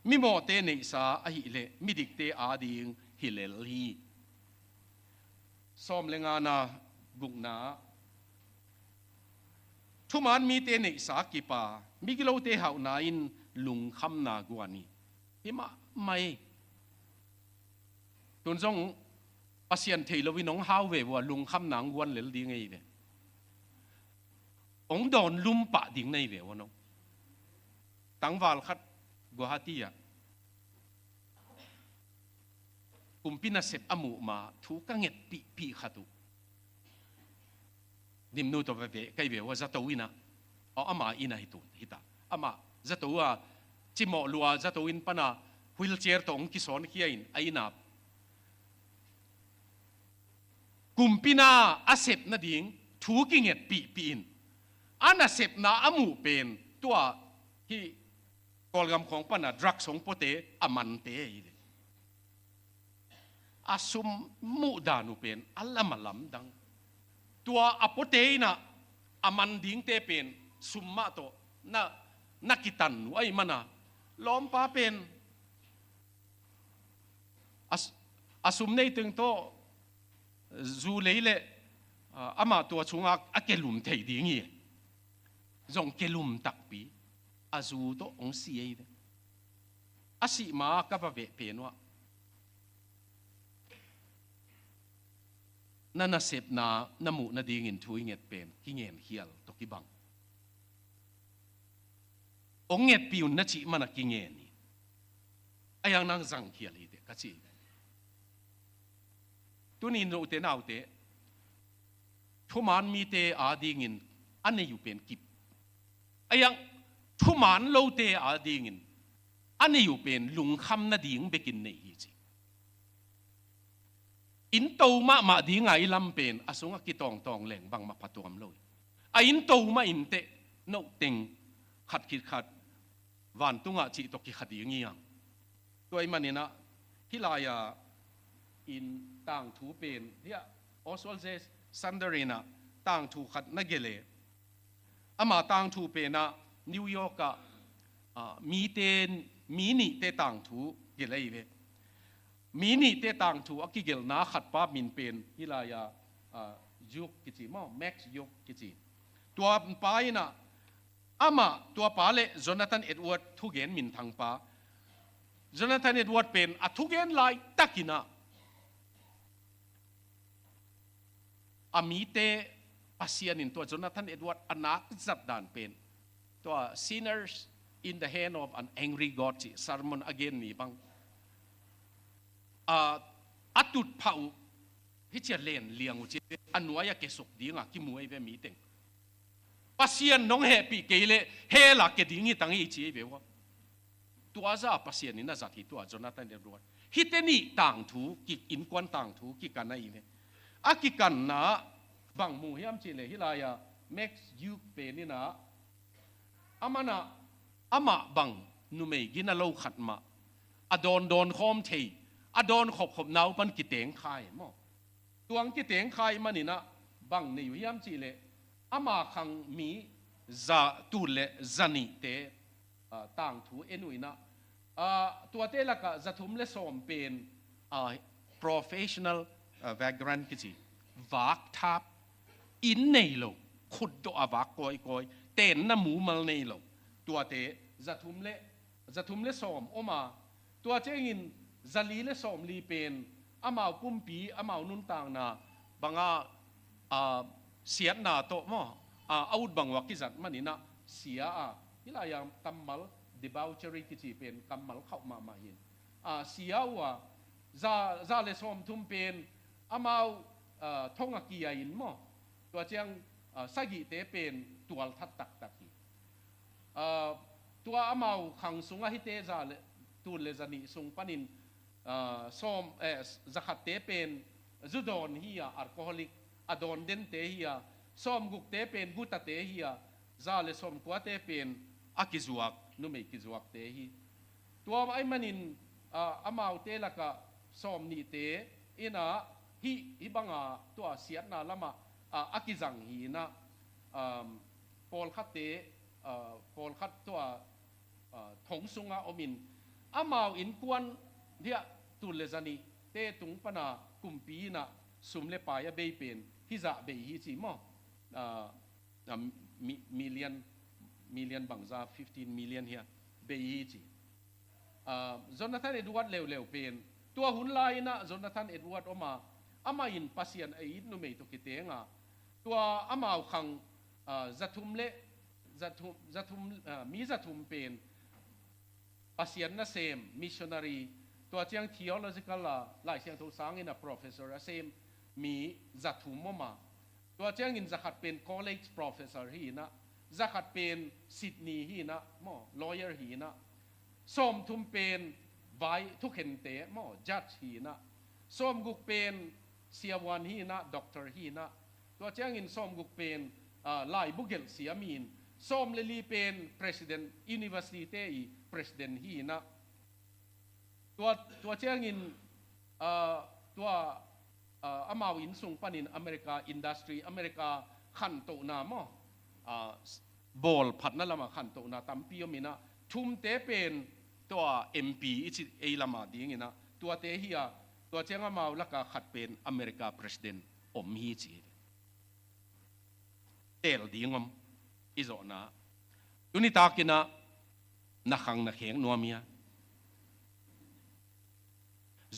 Speaker 1: มิโมเตเนสาอหิเลมิดิกเตอาดิ่งฮิเลลฮีซ้อมเลงานากุกนาทุมันมีเตเนสากิปามิกิโลเตหาวนาอินลุงคำนากวานีฮิมาไม่ตุนจงอาเซียนเทลวินองฮาวเวว่าลุงคำนางวันเลลดิ่งไงเวองดอนลุมปะดิ่งในเววน้องตั้งวาลขัดกัวฮัตีอะกุมพินาเสพอมูมาถูกกังเงตปีขัดุดิมนูตัวเวใครเวว่าจะตัวอินะอ๋ออามาอินะฮิตุฮิตาอามาจะตัวจิโมลัวจะตัวอินปนาวิลเชอร์ตองกิสอนขี้อินไอนับกุมพินาอาเสพนาดิ่งถูกกังเงตปีอินอันนั้นเสพนาอมูเป็นตัวที่กอลกำของปนาดรักสงปเตอมันเตยอาสุมมุดานุเป็นอัลลัมลัมดังตัวอปเตยนะอมันดิ่งเตเป็นสุมมาโตนักกิตันไว้มันนะล้อมป้าเป็นอาสุมในตึงโตจูเลยเลยอามาตัวชงอักเกลุมเทยดิ่งยี่จงเกลุมตักปีอาจูโตองเสียเลยอาศิมากับเวเปนว่านั่นน่ะเสพนาน้ำมูนาดีเงินทุยเงียดเป็นกิเงียนเฮียลตกิบังองเงียดปิวนัชิมันกิเงียนี่ไอ้ยังนั่งจังเฮียลอีเดกัจีตัวนี้โนเตน่าเตทุมันมีเตอาดีเงินอันนี้อยู่เป็นกิบไอ้ยังทุมันโลเตอาดีเงินอันนี้อยู่เป็นลุงคำนาดีงเบกินในฮีจีอินโตมาดีไงลำเป็นอาสงกิตองแหลงบางมาพัดตัวมเลยอินโตมาอินเตโนเต็งขัดคิดขัดวันตุงะจิตกิขัดอย่างเงี้ยตัวไอ้มันนี่นะฮิลายาอินต่างถูเป็นที่ออสวอลเซสซันเดอรีนะต่างถูขัดนักเกเลอามาต่างถูเป็นนะนิวยอร์กมีเตนมีนี่เตต่างถูเกเลอีเวมีนี่เตต่างถูอักกิเกลนาขัดป้ามินเป็นฮิลายายุกกิจิมอแม็กซ์ยุกกิจิตัวป้ายนะอามาตัวป้าเล่จอนาธานเอ็ดเวิร์ดทุกเกนมินทางป้าจอนาธานเอ็ดเวิร์ดเป็นทุกเกนไล่ตักินะอามีเตอาเซียนินตัวจอนาธานเอ็ดเวิร์ดอนักจัดด่านเป็นตัว sinners in the hand of an angry God จิ sermon again นี่บังอัตุดเผาฮิเจเลนเลียงอุจิอันวัยเกสุกดีงะกิมวยเวมีเต็งปัสยานน้องเฮปีเกเลเฮลักเกดิ้งฮีตั้งอีจีเววตัวจ้าปัสยานิน่าจัดที่ตัวจอนาธานเดรวดฮิเตนี่ต่างถูกิอินควันต่างถูกิกันนั่นเองอากิกันนะบางมูเฮียมจิเลฮิลายาแม็กซ์ยูเปนี่นะอามานะอามาบังนุเมกินาโลขัดมาอดอนคอมเทอดอนขบนาวมันกิเตงคายมั้งตัวกิเตงคายมันนี่นะบังในอยู่ยามจีเลอามาขังมีจะตูเลจะนิเตต่างถูเอ็นุยนะตัวเตลักจะทุ่มเลสอมเป็น professional vagrant กิจิวักทับอินเนโลขุดตัววักกอยเต้นน้ำมูมัลเนโลตัวเตจะทุ่มเลสอมออกมาตัวเจงินจะลีเลสอมลีเป็นอามากุมปีอามานุนต่างนาบางเสียนาโตมออาวุธบางวักกิจัดมันนี่นะเสียนี่แหละอย่างกัมมัลดิบาวเชอรี่กิจิเป็นกัมมัลเข้ามาเห็นเสียว่าจะเลสอมทุ่มเป็นอามาท่องกียอินมอตัวเจียงสักิเตเป็นตัวทัดตักตัวอามาขังสุงฮิเตจาตูเลจานิสุงปนินส้มจะขัดเตเป็นจุดอนฮียแอลกอฮอลิกอดอนเดนเตฮียส้มกุกเตเป็นกุตเตฮียจาเลส้มกัวเตเป็นอากิจวักนุ่มกิจวักเตฮีตัวไอ้มันินอามาเตลักส้มนี่เตอินะฮิบังตัวเสียนาละมาอากิจังฮีนะพอลขัดเต ปอลคัดตัวถงสุงอาอมินอามาอินกวนเดียตุลเลจันีเตตุงปนากุมปีนะสุมเลปายเบย์เป็นฮิจะเบย์ฮิจิมอมิลเลียนบังซา15 million เฮียเบย์ฮิจิจนาธานเอ็ดวาร์ดเร็วเป็นตัวหุ่นลายนะจนาธานเอ็ดวาร์ดออกมาอามาอินปัสยันไออินนุเมตุกิเตงะตัวอามาขังจัตุมเลจัตุมมีจัตุมเป็นปัสยันนะเซมมิชชันนารีตัวเจียง theological หลายเสียงทุสังอินะ professor เซมมีจัตุมมาตัวเจียงอินจะขัดเป็น college professor ฮีนะจะขัดเป็นซิดนีย์ฮีนะหมอ lawyer ฮีนะส้มทุมเป็นไว้ทุกเห็นเตะหมอ judge ฮีนะส้มกุกเป็นเสียวันฮีนะ doctor ฮีนะตัวเจ้างินส้มกุกเป็นลายบุกเกลเสียมีนส้มเลลีเป็น president university president ฮีนะตัวเจ้างินตัวอามาวินส่งปนินอเมริกา industry อเมริกาขันโตนามอบอลพัดนั่นละมาขันโตนาตัมปียมินะทุ่มเตเป็นตัว MP อีกเอลามาดีงี้นะตัวเตฮียตัวเจ้ามาลักขัดเป็นอเมริกา president อมฮีจีเตลดีงอมอิโซนะตุนิตากินะนักขังนักแข่งนัวเมีย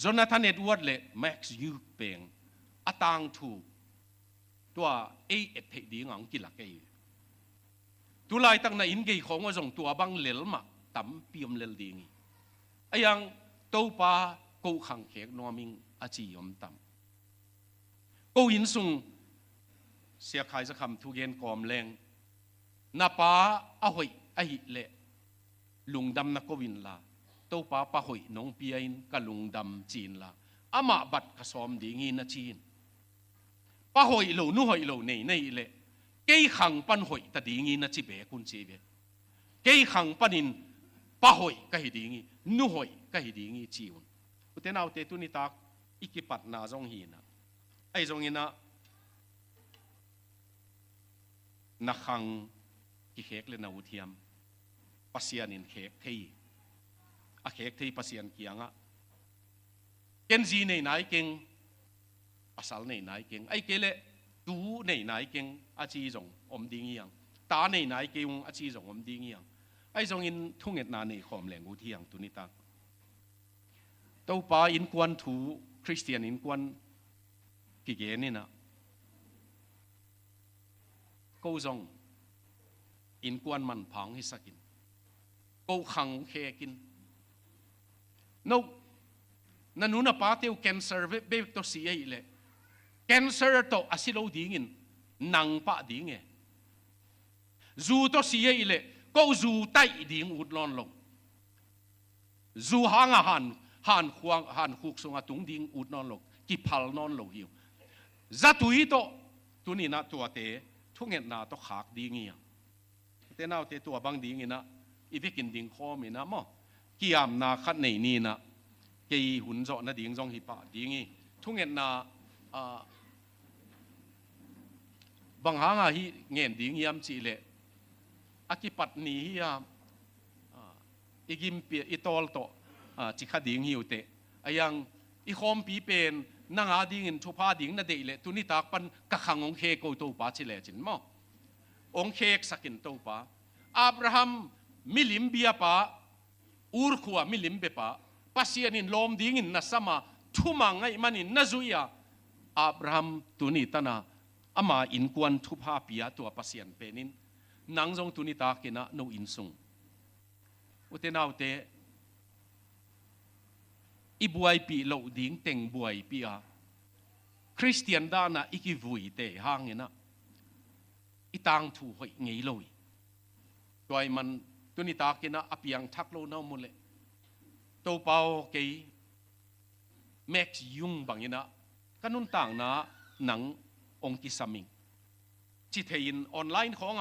Speaker 1: จนาธานเอ็ดวาร์ดเล่แม็กซ์ยูเปงอัตังทูตัวเอเอ็ดเทดีงังกิลักเอตุลายตั้งในอินเกยของว่าส่งตัวบังเลลมาตั้มเปียมเลลดีงี้ไอ้ยังตัวป้ากูขังแขกนัวมิงอาจียมตั้มกูอินซุงเสียขายสักคำทุเกนกอมแรงนาป้าอาหอยไอเละลุงดำนักวินลาตัวป้าป้าหอยน้องเปียนกับลุงดำจีนลาอามาบัดกระซอมดีงี้นะจีนป้าหอยโลนู่หอยโลในเละเกี่ยขังปันหอยแต่ดีงี้นะจีเบคุณจีเบเกี่ยขังปันินป้าหอยก็เฮดีงี้นู่หอยก็เฮดีงี้จีวนอุตเทนเอาเตตุนิตาอิกิปัตนาจงฮีนะไอจงฮีนะนักขังกิเขกเลนาอุทิยมปัสยานินเขกเทียอาเขกเทียปัสยานเกียงะเกนจีในไหนเก่งปัสสาวในไหนเก่งไอเกเลดูในไหนเก่งอาจีจงอมดีงี้ยังตาในไหนเก่งอาจีจงอมดีงี้ยังไอจงอินทุ่งเอ็ดนาในขอมแหลงอุทิยังตุนิตาตัวป้าอินกวนถูคริสเตียนอินกวนกิเกนี่นะกูจงอินกวนมันพังให้สักินกูขังเคกินนกนั่นนู่นป้าเตียวแคนเซอร์เบบตัวเสียอีเลยแคนเซอร์ตัวอาศิโลดิ้งินนังป้าดิ้งเงจูตัวเสียอีเลยกูจูไตดิ้งอุดลอนลงจูหางอาหารหันควงหันคุกสงตุงดิ้งอุดนอนลงกิพัลนอนลงหิวจัตุยโตตัวนี้นะตัวเตทุกเงินนาตัวขากดิ้งเงี้ยเตน่าเตตัวบางดิ้งเงี้ยนะอีเวกินดิ้งคอมีนะมั้งกิยามนาขัดในนี่นะกี่หุ่นโจนะดิ้งจงหิปะดิ้งงี้ทุกเงินนาบางหางาฮีเงินดิ้งยามจีเล่อากิปัตนีฮียามอีกิมเปียอีตอลโตจิขัดดิ้งหิวเตไอยังอีคอมปีเป็นนางอาดิ้งทุพาดิ้งนั่นเดเล่ตุนิตากปันกะขังองเคโกตัวป้าจิเล่จินมั้งองเคกสักินตัวป้าอับราฮัมมิลิมเบียป้าอูร์ขัวมิลิมเบป้าปัสยานินลมดิ้งนัสมาทุมังไงมันนินนัจุยาอับราฮัมตุนิตานาอามาอินกวนทุพาปียตัวปัสยันเป็นนินนางจงตุนิตากินะโนอินซุงอุเทนเอาเตอีบวยปีโลดิ้งเต็งบวยปีอาคริสเตียนดานะอีกิวุยเตหางเงินะอีตังถูหอยเงยลอยตัวมันตุนิตากินะอภิยังทักโลน้ามุเลตัวเปาเกยแม็กซ์ยุงบางเงินะกันนุนต่างนะหนังองกิสามิงจิตเฮียนออนไลน์ของ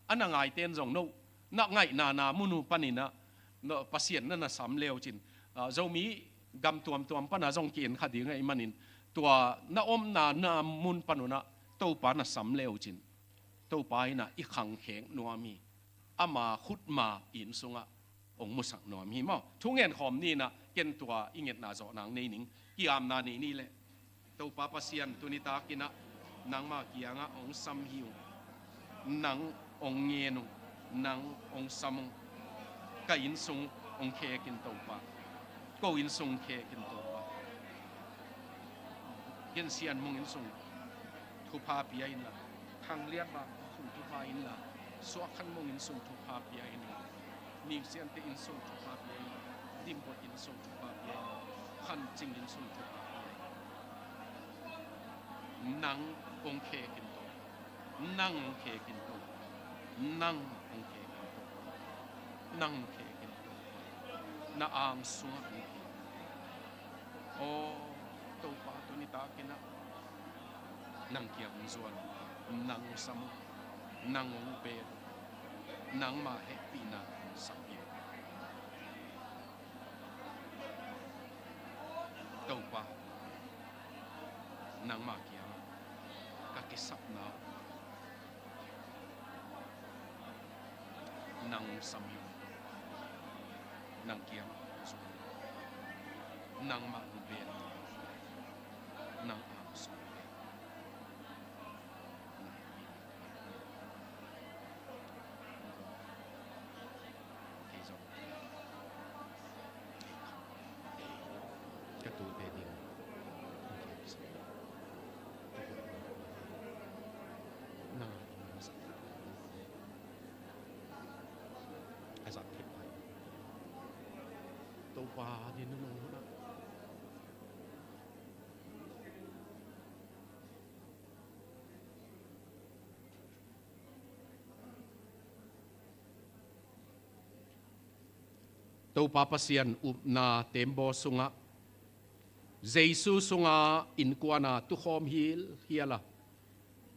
Speaker 1: อันนั้นไงเต้นจงโน่นักไงนามุนุปนินะปัสยันนั่นนะสามเลวจินเจ้ามีกำตัวปนจงเกียนขัดยังไงมันนินตัวน้าอมนามุนปนุนะตัวปานะสามเลวจินตัวไปนะอีขังแข็งนัวมีอ ama khut ma in sunga ong musak nom hi mo thungen khom ni na ken tua inget na zo nang nei ning ki am na ni le to pa pasian tunita kina nang ma kianga ong sam hiu nang ong ngenu nang ong samung ka in sung ong khe kin to pa ko in sung khe kin to pa gen sian mong in sung thu pa pi in la thang liat ba sung thu pa in la so khan mong in sung thu pa pi in la ni sian te in sung thu pa pi dim bot in sung thu pa pi khan ching in sung thu pa pi nang ong khe kin to nang ong khe kin to nang ong khe kin to nang khe kin to na ang sunga kin o to pa to ni ta kina nang kiang zuan nang sam nang ong pe nang ma happy na sakya to pa nang ma kiang ka kisap na nang sam nang kiang zuan nang ma ong pe nang ang sam tu pe ding na ai sagt thip ai to pa ni no na to pa pasian up na tembo sunga Jesu sunga in kuana tu khom hil hiala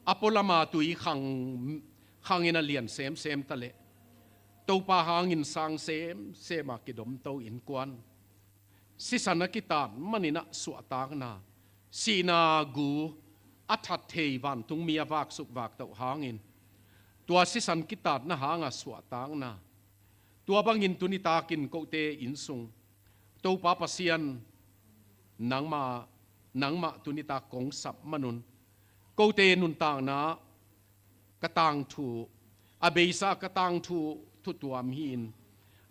Speaker 1: apolama tui khang ina lian sem tale to pa hangin sang sema kidom to in kuan sisana kitan manina suatang na sina gu athat thei van tung mia wak suk wak to hangin tua sisan kitat na hanga suatang na tua bangin tunita kin ko te insung to pa pasian nangma tunita kong sap manun ko te nun tang na katang thu abeisa katang thu tu tuam hin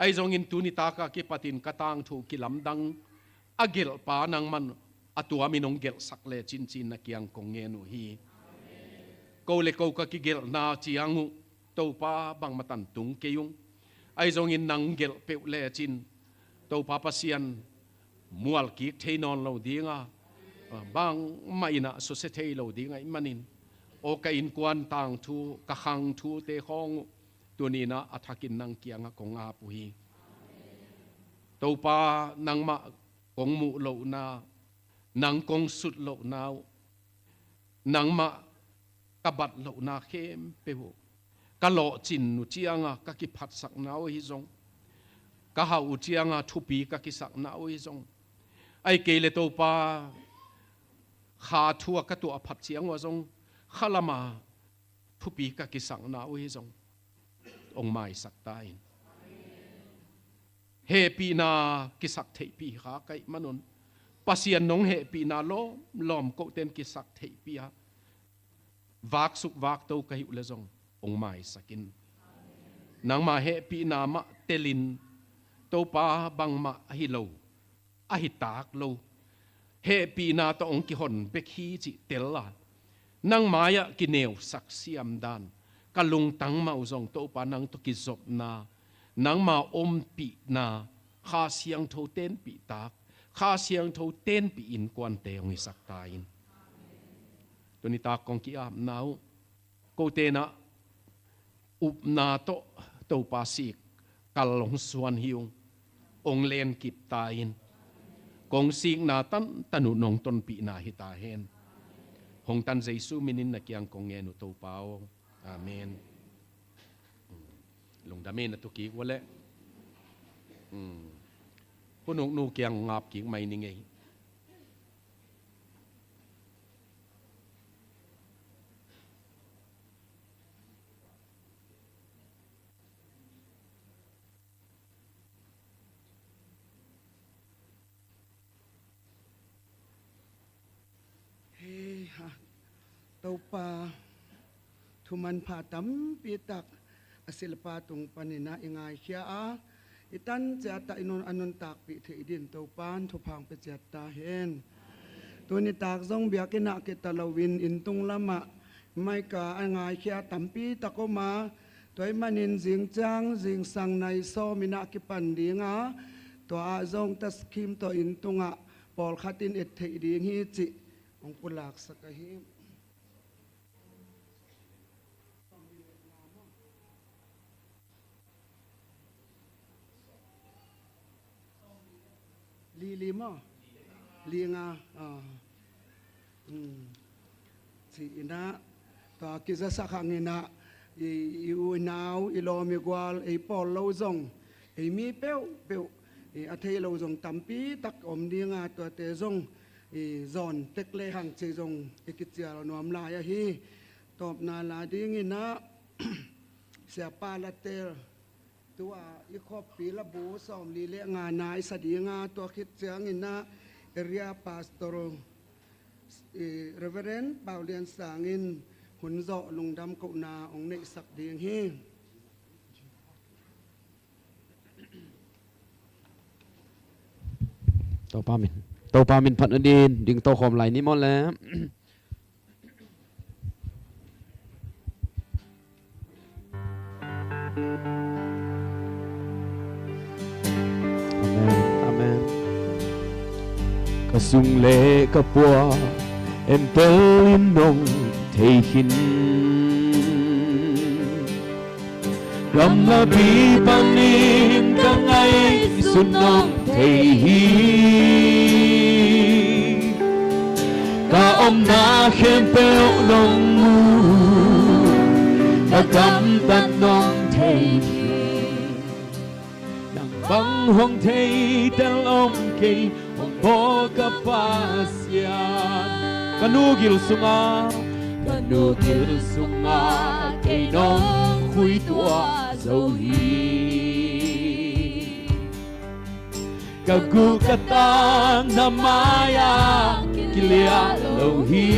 Speaker 1: ai zong in tunita ka ki patin katang thu kilam dang agil pa nang man atua minong gel sakle chin na kiang kong nge nu hi ko le ko ka ki gel na chiangu to pa bang matan tung keyung ai zong in nang gel pe le chin to pa pasian mual ki theinon lo dinga bang maina society lo dinga imanin o ka in kwan tang thu ka hang thu te khong tunina athakin nang kianga konga pu hi to pa nang ma kong mu lo na nang kong sut lo na nang ma kabat lo na khem pe ho ka lo chin nu chianga ka ki phat sak na o hi zong ka ha u chianga thupi ka ki sak na o hi zong ai ke le to pa kha thua ka tu aphat chiang wa zong khalama thupi ka ki sang na oi zong ong mai sak ta in he pi na ki sak thei pi kha kai manon pasian nong he pi na lom ko ten ki sak thei pi ha wak suk wak to ka hi le zong ong mai sakin nang ma he pi na ma telin to pa bang ma hi lo a hi tak lo he pi na to ong ki hon be khi chi tel la nang maya ki neu sak siam dan ka lung tang ma uzong to pa nang to ki zop na nang ma om pi na kha siang tho ten pi tak kha siang tho ten pi in kwan te ong i sak ta in to ni ta kong ki am nau ko te na up na to pa sik kal long suan hiung ong len kip ta in kong sing na tanu nong ton pi na hita hen hong tan Jesu minin na kiang kong ngenu to pao amen lung damen na to ki wale punong nu kiang ngap ki mai ni ngei
Speaker 2: pa thuman phatam pitak asilpa tung panina ingay kya itan jata inon anon tak pi theidin to pan thupang pe jata hen tuni tak zong biakina kitalawin intung lama mai ka angay kya tampi takoma toy manin jing chang jing sang nai so mina ki pandinga to a zong tas kim to intunga pol khatin et theiding hi chi ong pulak sakahi Lili mo linga si ina to kisa sakangina iunaw ilomi gwal e pol lo zong e mi peu e athei lo zong tampi tak om dinga to te zong e zon tekle hang che zong ikitial nom la ya hi top na la ding ina sia pala tel tua i khopi la bu som li le nga nai sadinga to khit chang ina area pastor reverend Paulian Sangin hun zo lungdam ko na ong nei sak ding hi
Speaker 3: tàu pa min phan din ding tàu khom lại ni mon le amen ka sung le ka pua em tel in nong thei hin ram la bi panin ka ngai sun nong thei hi ka om na khem peo nong mu ka kam tan nong thei nang bang hong thei tel om ke hong bo ka pasyan kanugil sunga ke nong khui tua dâu hi kagu kata namaya kilia lâu hi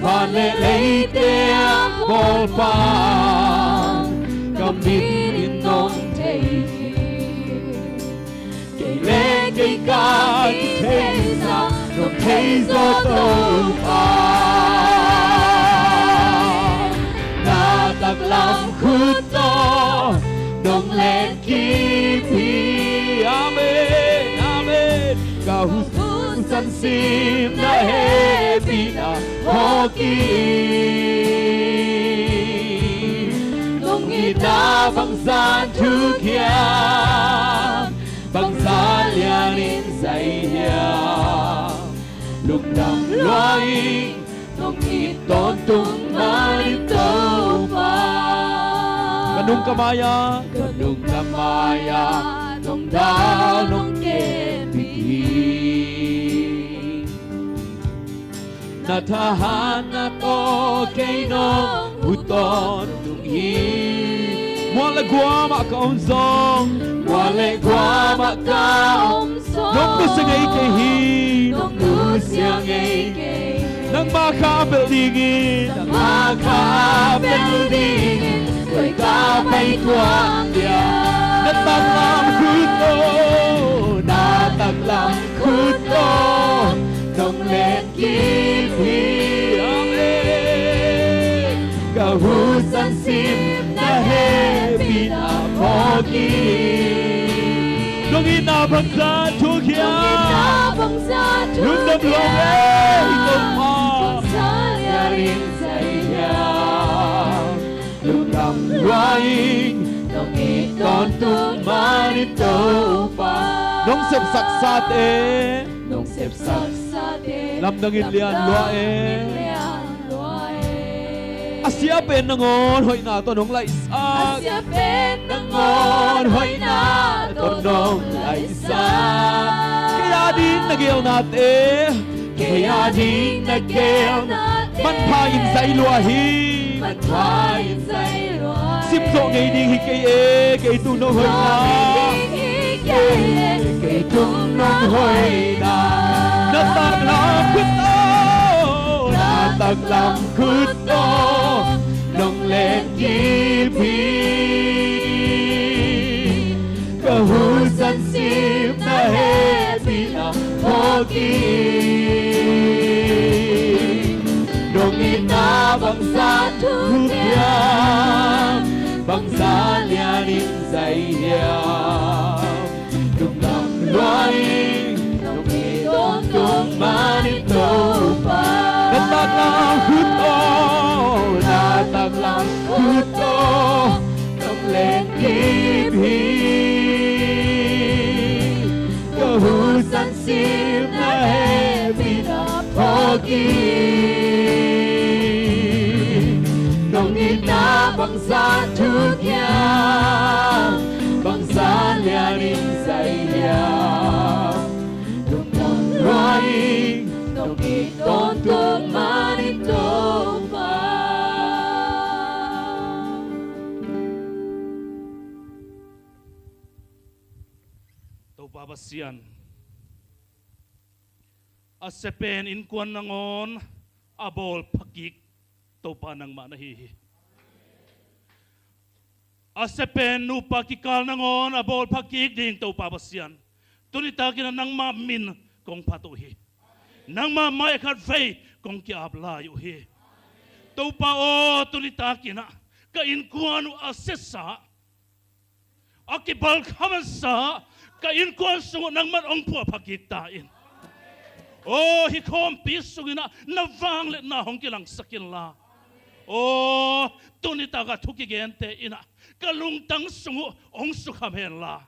Speaker 3: vale lấy tiếng bol pa cầm bin nong thei cây lê cây ca thei sa nong thei gió tàu pa na tak lam khut to nong lên kipi amen amen kau san sim na he pina hoki nong ita bang san thu kia bang san lianin say ya lúc nằm loay nong iton tung mari tau pa kanung kamaya nong dao nong kepi natahan na to kay nong uton nung hi wala guama ka umsong nong kusangay kay hi nang makabelingin Tôi ca bay tuang dia Natang lam kuto Natang lam kuto Nong let kipi Amen Kahusan sim na hebi na pogi Nong inabang sa tukya Nung nablonge itong ma Bangsa rin sa iya Lutang luaing Nong iton tumarito pa Nong sepsak sate Lam nang inlian luaing Asya pen nangon hoy na to nong laisak nangon hoy na to nong laisak Kaya din nagil natin Man pain sa iluahin Sim so ngay đi kay kay tu nong hoy na kay tu nong hoy na Natang lam kita tag lam khut to nong lên kim hi ka hu san sim na he pina hoki dong ina bangsa thu thiam bangsa lianin zai hiam dum lam loai dong i dong dong mani to pa na tag lam khut to na tag lam khut to nong lên kim hi ka hu san sim na he pina hoki nong ina bangsa thu thiam bangsa lianin zai hiam dum lam loai dong i dong dong mani to pa
Speaker 4: Babasian asepen in kuan nangon abol pakik to panang manahi asepen nu pakikal nangon abol pakik ding to babasian tunita kina nang mamin kong patuhi nang mamay kat fay kong kiabla yuhi to pa o tunita kina kain kuan asesa akibal kamasa kain kuan sungo nang manong po pagkitain. Oh, hikom pisungin na vanglet na hong kilang sakin la. Oh, tunita ka tukigente ina kalungtang sungo ong sukhamen la.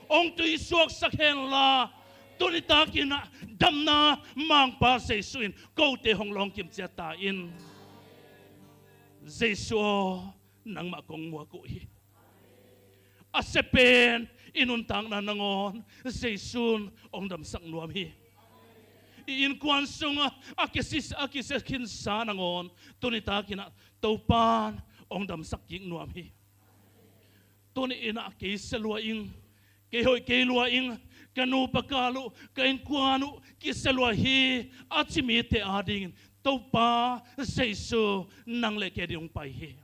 Speaker 4: Ong tuisuak sakhen la. Tunita kina damna mang pa sesuin kote hong long kim tain. Zesu nang makong wakui. Asepen inuntang na nangon Zesun ong damsak nuami iin kuan sunga akisis kinsa nangon tunita kina taupan ong damsak king nuami tuni ina kiseluaing keluaing kanu pakalu kain kuanu kiseluahi atsimite ading taupa Zesu nang lekeding paihi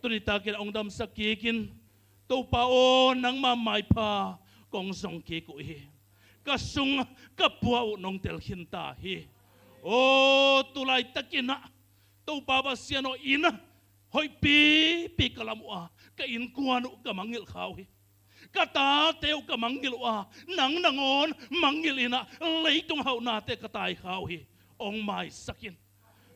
Speaker 4: tunita kina ong damsak kikin to pao nang mamay pa kong song kikuhi kasung kapwa nong telhintahi o tulay takina to babasyan o ina hoy pi kalamua kain kuano kamangil kawi katateo kamangilwa nang nangon mangilina laytong haw nate katay kawi ong may sakin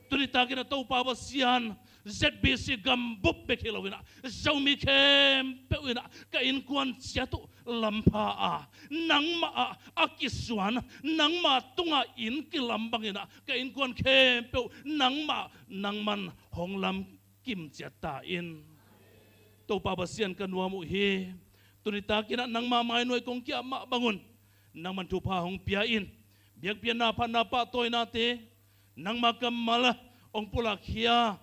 Speaker 4: tunitagin na to babasyan ZBC gambup bekilawina zaumi kem pewina kain kuan siatu lampaa nang maa akiswan nang matunga in kilambangina kain kuan kem pew nang man honglam kim siatain to babasian kanwa mo hi tunita kina nang mamainoy kong kia bangun nang man tupa hong piain biag napa toy nate nang makamala ong pulakhiya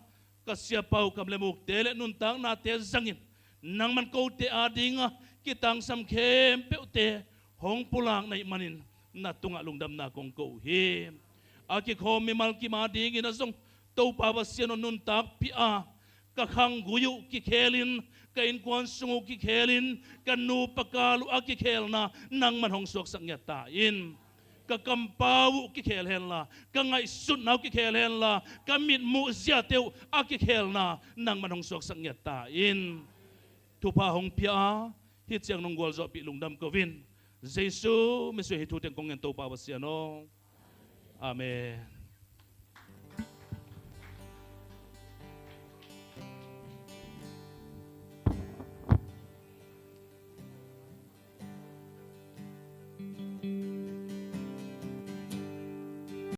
Speaker 4: kasya pau kamlemuk tele nuntang nate zangin nang man ko te adinga kitang samkem peute hong pulang na imanin na tunga lungdam na kong ko hi aki ko mi malki mading ina song to pabasyan nuntak pia kakhang guyu kikelin kain kuan sungu kikelin kanu pakalu aki kelna nang man hong suak sangyatain kakampawu kikelhen la kangay sunnaw kikelhen la kamit mu ziatew akikel na nang manong suak sangyatain tupahong pia hit siyang nung gwalzo pi lungdam kovin Jesu miso hituteng kong ento pawasyano amen.